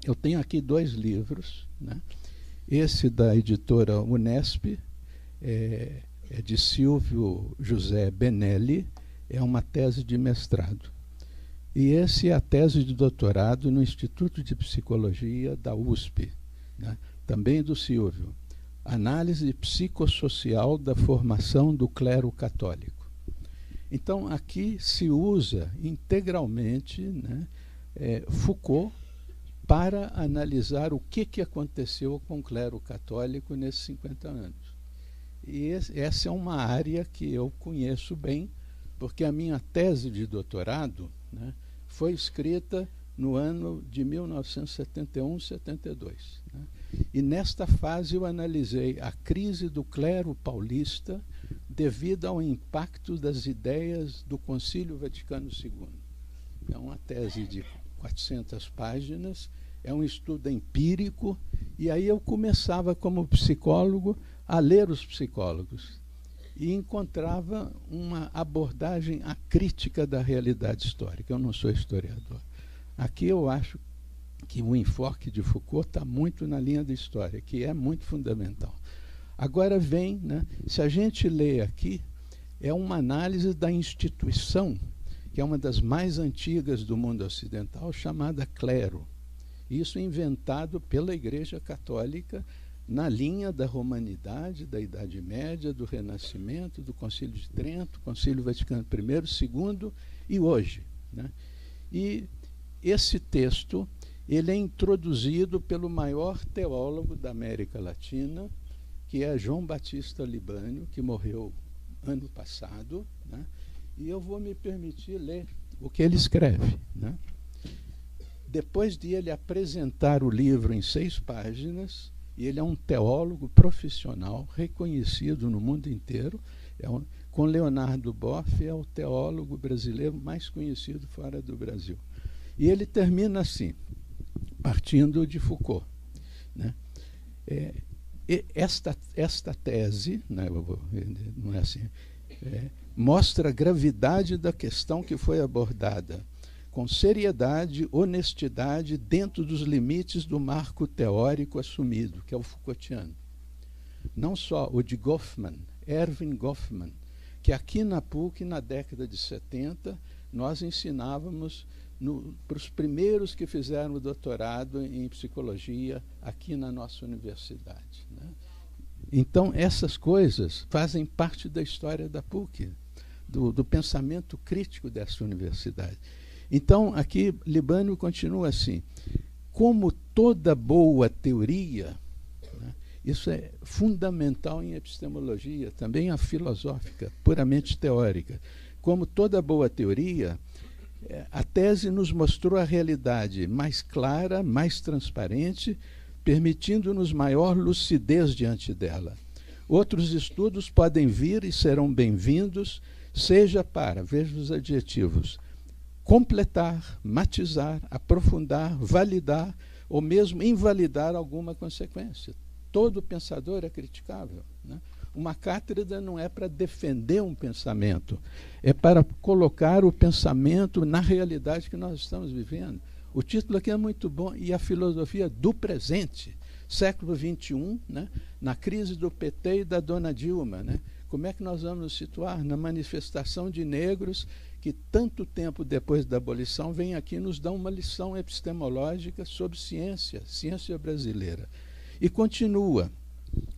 Eu tenho aqui 2 livros, né? Esse da editora Unesp, é de Silvio José Benelli, é uma tese de mestrado. E esse é a tese de doutorado no Instituto de Psicologia da USP, né? Também do Silvio. Análise psicossocial da formação do clero católico. Então, aqui se usa integralmente, né, Foucault para analisar o que aconteceu com o clero católico nesses 50 anos. E essa é uma área que eu conheço bem, porque a minha tese de doutorado, né, foi escrita no ano de 1971-72. Né? E nesta fase eu analisei a crise do clero paulista devido ao impacto das ideias do Concílio Vaticano II. É uma tese de 400 páginas, é um estudo empírico, e aí eu começava como psicólogo a ler os psicólogos e encontrava uma abordagem acrítica da realidade histórica. Eu não sou historiador. Aqui eu acho que o enfoque de Foucault está muito na linha da história, que é muito fundamental. Agora vem, né, se a gente lê aqui, é uma análise da instituição, que é uma das mais antigas do mundo ocidental, chamada clero. Isso inventado pela Igreja Católica na linha da romanidade, da Idade Média, do Renascimento, do Concílio de Trento, Concílio Vaticano I, II e hoje. Né? E esse texto ele é introduzido pelo maior teólogo da América Latina, que é João Batista Libânio, que morreu ano passado, né? E eu vou me permitir ler o que ele escreve. Né? Depois de ele apresentar o livro em 6 páginas, e ele é um teólogo profissional, reconhecido no mundo inteiro, com Leonardo Boff, é o teólogo brasileiro mais conhecido fora do Brasil. E ele termina assim, partindo de Foucault. Né? Esta tese, né, não é assim, mostra a gravidade da questão que foi abordada, com seriedade, honestidade, dentro dos limites do marco teórico assumido, que é o Foucaultiano. Não só o de Goffman, Erving Goffman, que aqui na PUC, na década de 70, nós ensinávamos para os primeiros que fizeram o doutorado em psicologia aqui na nossa universidade. Né? Então, essas coisas fazem parte da história da PUC, do pensamento crítico dessa universidade. Então, aqui, Libânio continua assim, como toda boa teoria, né, isso é fundamental em epistemologia, também a filosófica, puramente teórica, como toda boa teoria, a tese nos mostrou a realidade mais clara, mais transparente, permitindo-nos maior lucidez diante dela. Outros estudos podem vir e serão bem-vindos, seja para, veja os adjetivos, completar, matizar, aprofundar, validar ou mesmo invalidar alguma consequência. Todo pensador é criticável. Né? Uma cátedra não é para defender um pensamento, é para colocar o pensamento na realidade que nós estamos vivendo. O título aqui é muito bom, e a filosofia do presente, século XXI, né? Na crise do PT e da dona Dilma. Né? Como é que nós vamos nos situar na manifestação de negros que, tanto tempo depois da abolição, vem aqui nos dar uma lição epistemológica sobre ciência, ciência brasileira. E continua,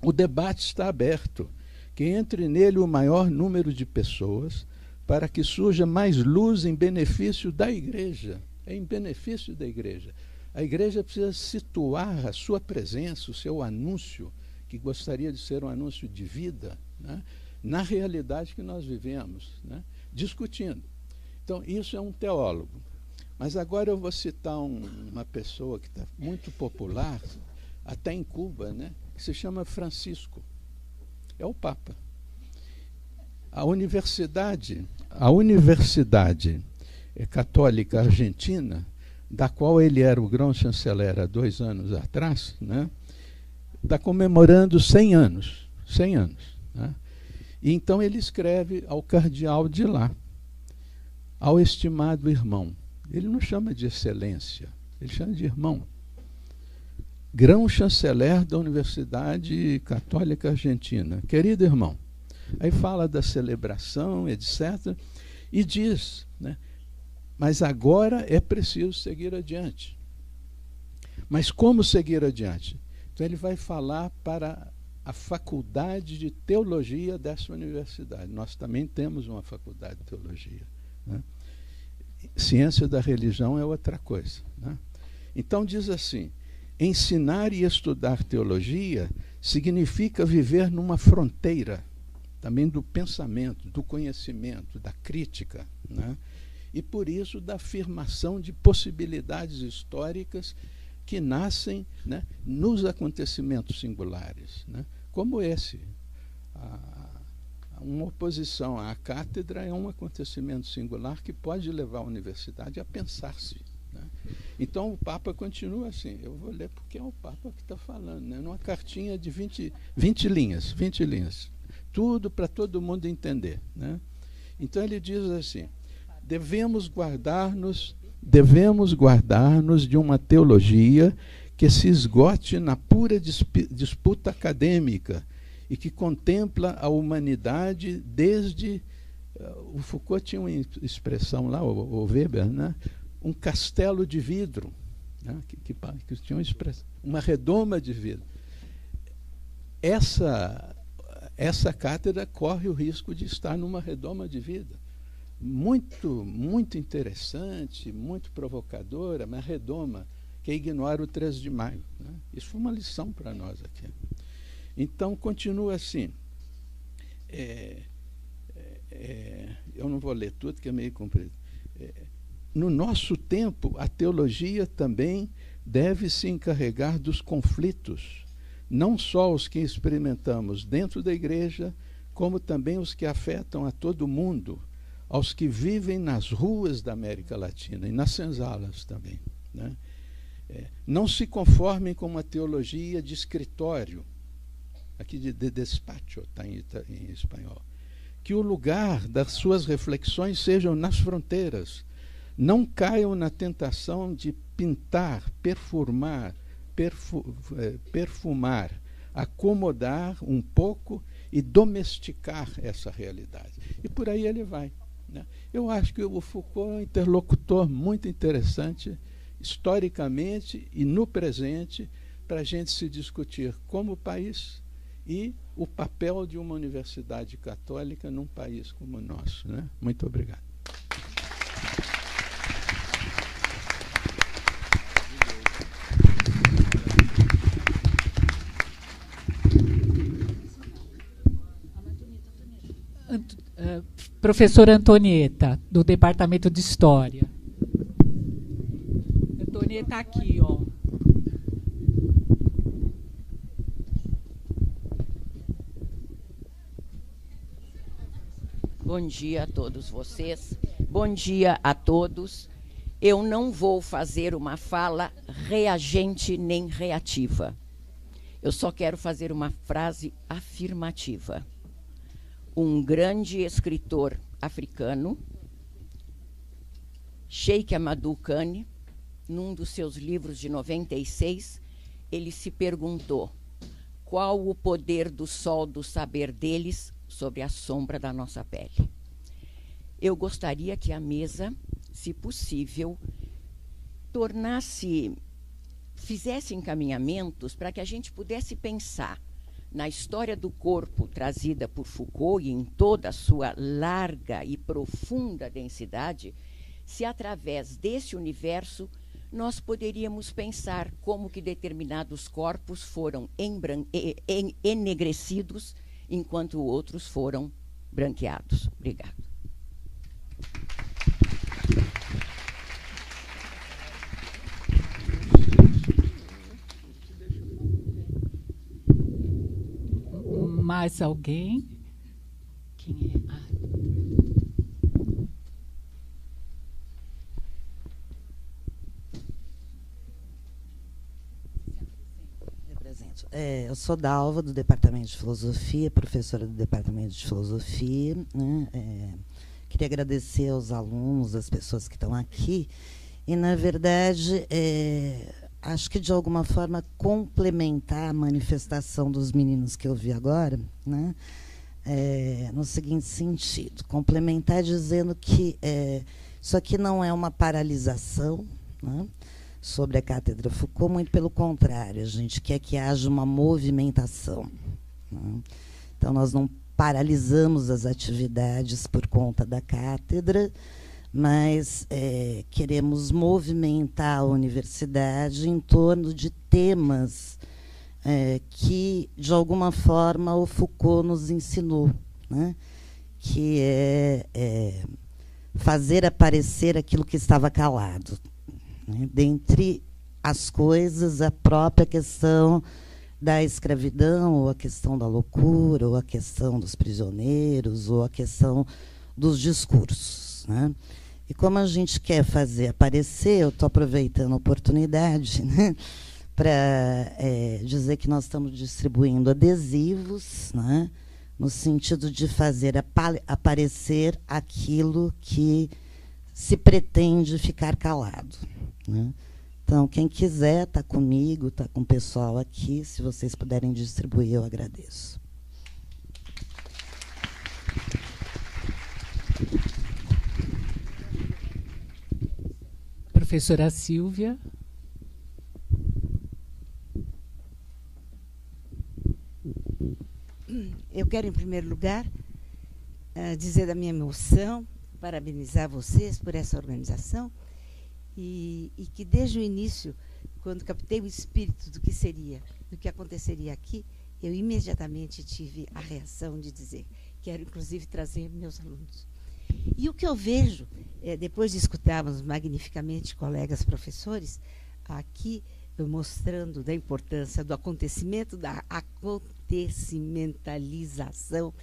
o debate está aberto, que entre nele o maior número de pessoas, para que surja mais luz em benefício da Igreja. É em benefício da Igreja. A Igreja precisa situar a sua presença, o seu anúncio, que gostaria de ser um anúncio de vida, né, na realidade que nós vivemos, né, discutindo. Então, isso é um teólogo. Mas agora eu vou citar uma pessoa que está muito popular, até em Cuba, né, que se chama Francisco. É o Papa. A Universidade Católica Argentina, da qual ele era o grão-chanceler há 2 anos atrás, né, está comemorando 100 anos. 100 anos. Né? E então ele escreve ao cardeal de lá, ao estimado irmão. Ele não chama de excelência, ele chama de irmão. Grão-chanceler da Universidade Católica Argentina. Querido irmão, aí fala da celebração, etc., e diz, né, mas agora é preciso seguir adiante. Mas como seguir adiante? Então ele vai falar para a faculdade de teologia dessa universidade. Nós também temos uma faculdade de teologia. Né? Ciência da religião é outra coisa. Né? Então diz assim, ensinar e estudar teologia significa viver numa fronteira também do pensamento, do conhecimento, da crítica, né? E, por isso, da afirmação de possibilidades históricas que nascem, né, nos acontecimentos singulares, né? Como esse. Uma oposição à cátedra é um acontecimento singular que pode levar a universidade a pensar-se, né? Então, o Papa continua assim. Eu vou ler porque é o Papa que está falando, né? Numa cartinha de 20 linhas. Tudo para todo mundo entender, né? Então, ele diz assim: devemos guardar-nos de uma teologia que se esgote na pura disputa acadêmica e que contempla a humanidade desde... O Foucault tinha uma expressão lá, o Weber, né? Um castelo de vidro, né? que tinha uma expressão, uma redoma de vidro. Essa cátedra corre o risco de estar numa redoma de vidro. Muito interessante, muito provocadora, mas redoma, que ignora o 3 de maio. Né? Isso foi uma lição para nós aqui. Então, continua assim. Eu não vou ler tudo, que é meio comprido. No nosso tempo, a teologia também deve se encarregar dos conflitos, não só os que experimentamos dentro da igreja, como também os que afetam a todo mundo, aos que vivem nas ruas da América Latina e nas senzalas também, né? Não se conformem com uma teologia de escritório, aqui de despacho, está em espanhol, que o lugar das suas reflexões sejam nas fronteiras. Não caiam na tentação de pintar, perfumar, acomodar um pouco e domesticar essa realidade. E por aí ele vai, né? Eu acho que o Foucault é um interlocutor muito interessante, historicamente e no presente, para a gente se discutir como país e o papel de uma universidade católica num país como o nosso, né? Muito obrigado. Professora Antonieta, do Departamento de História. Antonieta aqui, ó. Bom dia a todos vocês. Bom dia a todos. Eu não vou fazer uma fala reagente nem reativa. Eu só quero fazer uma frase afirmativa. Um grande escritor africano, Cheikh Amadou Kane, num dos seus livros de 96, ele se perguntou: qual o poder do sol do saber deles sobre a sombra da nossa pele? Eu gostaria que a mesa, se possível, fizesse encaminhamentos para que a gente pudesse pensar na história do corpo trazida por Foucault e em toda a sua larga e profunda densidade, se através desse universo nós poderíamos pensar como que determinados corpos foram enegrecidos enquanto outros foram branqueados. Obrigada. Mais alguém? Quem é? Eu sou Dalva, do Departamento de Filosofia, professora do Departamento de Filosofia, né? Queria agradecer aos alunos, às pessoas que estão aqui, e, na verdade, acho que, de alguma forma, complementar a manifestação dos meninos que eu vi agora, né? No seguinte sentido, complementar dizendo que isso aqui não é uma paralisação, né, sobre a Cátedra Foucault, muito pelo contrário, a gente quer que haja uma movimentação, né? Então, nós não paralisamos as atividades por conta da cátedra, mas queremos movimentar a universidade em torno de temas que, de alguma forma, o Foucault nos ensinou, né? Que é fazer aparecer aquilo que estava calado, né? Dentre as coisas, a própria questão da escravidão, ou a questão da loucura, ou a questão dos prisioneiros, ou a questão dos discursos, né? E como a gente quer fazer aparecer, eu estou aproveitando a oportunidade, né, para dizer que nós estamos distribuindo adesivos, né, no sentido de fazer aparecer aquilo que se pretende ficar calado, né? Então, quem quiser, está comigo, está com o pessoal aqui. Se vocês puderem distribuir, eu agradeço. Professora Silvia. Eu quero, em primeiro lugar, dizer da minha emoção, parabenizar vocês por essa organização e que, desde o início, quando captei o espírito do que seria, do que aconteceria aqui, eu imediatamente tive a reação de dizer, quero, inclusive, trazer meus alunos. E o que eu vejo, depois de escutarmos magnificamente colegas professores, aqui mostrando da importância do acontecimento, da acontecimentalização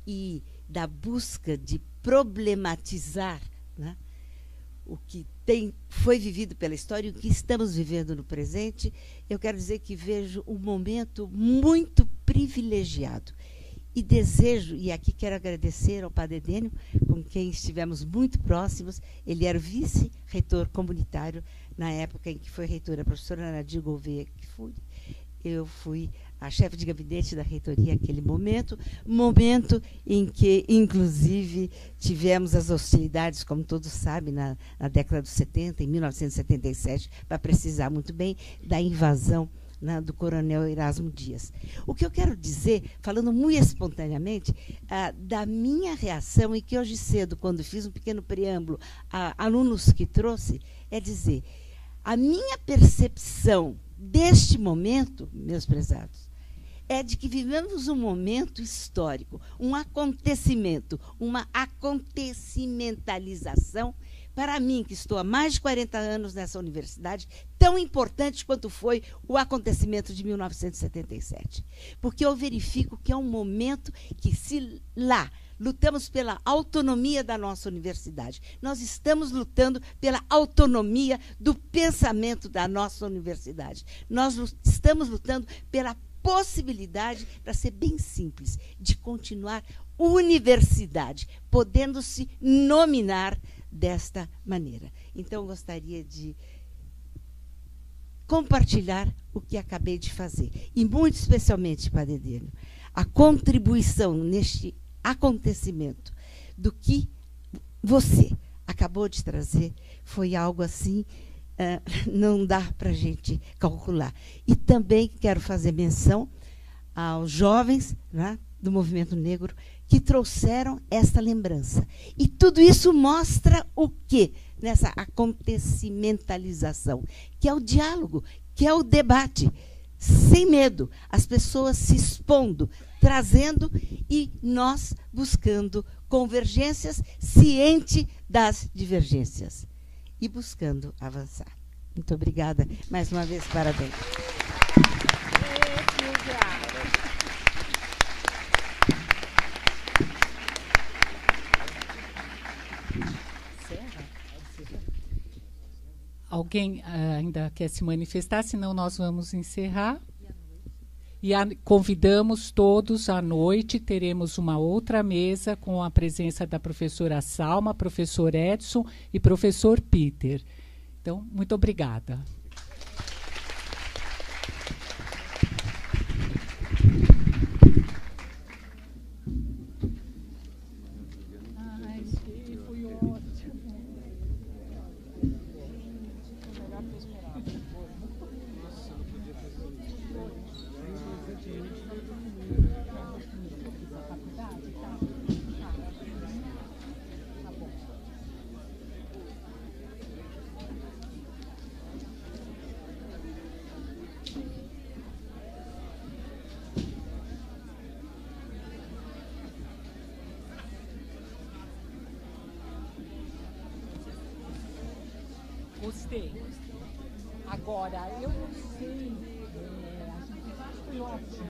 e da busca de problematizar, né, o que foi vivido pela história e o que estamos vivendo no presente, eu quero dizer que vejo um momento muito privilegiado. E desejo, e aqui quero agradecer ao Padre Edênio, com quem estivemos muito próximos. Ele era o vice-reitor comunitário na época em que foi reitora a professora Nadir Gouveia Kfouri. Eu fui a chefe de gabinete da reitoria naquele momento em que, inclusive, tivemos as hostilidades, como todos sabem, na década dos 70, em 1977, para precisar muito bem, da invasão, né, do coronel Erasmo Dias. O que eu quero dizer, falando muito espontaneamente, da minha reação, e que hoje cedo, quando fiz um pequeno preâmbulo a alunos que trouxe, é dizer, a minha percepção deste momento, meus prezados, é de que vivemos um momento histórico, um acontecimento, uma acontecimentalização, para mim, que estou há mais de 40 anos nessa universidade, tão importante quanto foi o acontecimento de 1977. Porque eu verifico que é um momento que, se lá lutamos pela autonomia da nossa universidade, nós estamos lutando pela autonomia do pensamento da nossa universidade. Nós estamos lutando pela possibilidade, para ser bem simples, de continuar universidade, podendo se nominar desta maneira. Então, gostaria de compartilhar o que acabei de fazer. E, muito especialmente, Padre Edênio, a contribuição neste acontecimento do que você acabou de trazer foi algo assim, não dá para a gente calcular. E também quero fazer menção aos jovens, né, do movimento negro, que trouxeram esta lembrança. E tudo isso mostra o quê? Nessa acontecimentalização, que é o diálogo, que é o debate, sem medo, as pessoas se expondo, trazendo e nós buscando convergências, ciente das divergências e buscando avançar. Muito obrigada. Mais uma vez, parabéns. Alguém ainda quer se manifestar? Senão nós vamos encerrar. E convidamos todos à noite. Teremos uma outra mesa com a presença da professora Salma, professor Edson e professor Peter. Então, muito obrigada. Gostei. Agora, eu não sei, a gente foi ótimo.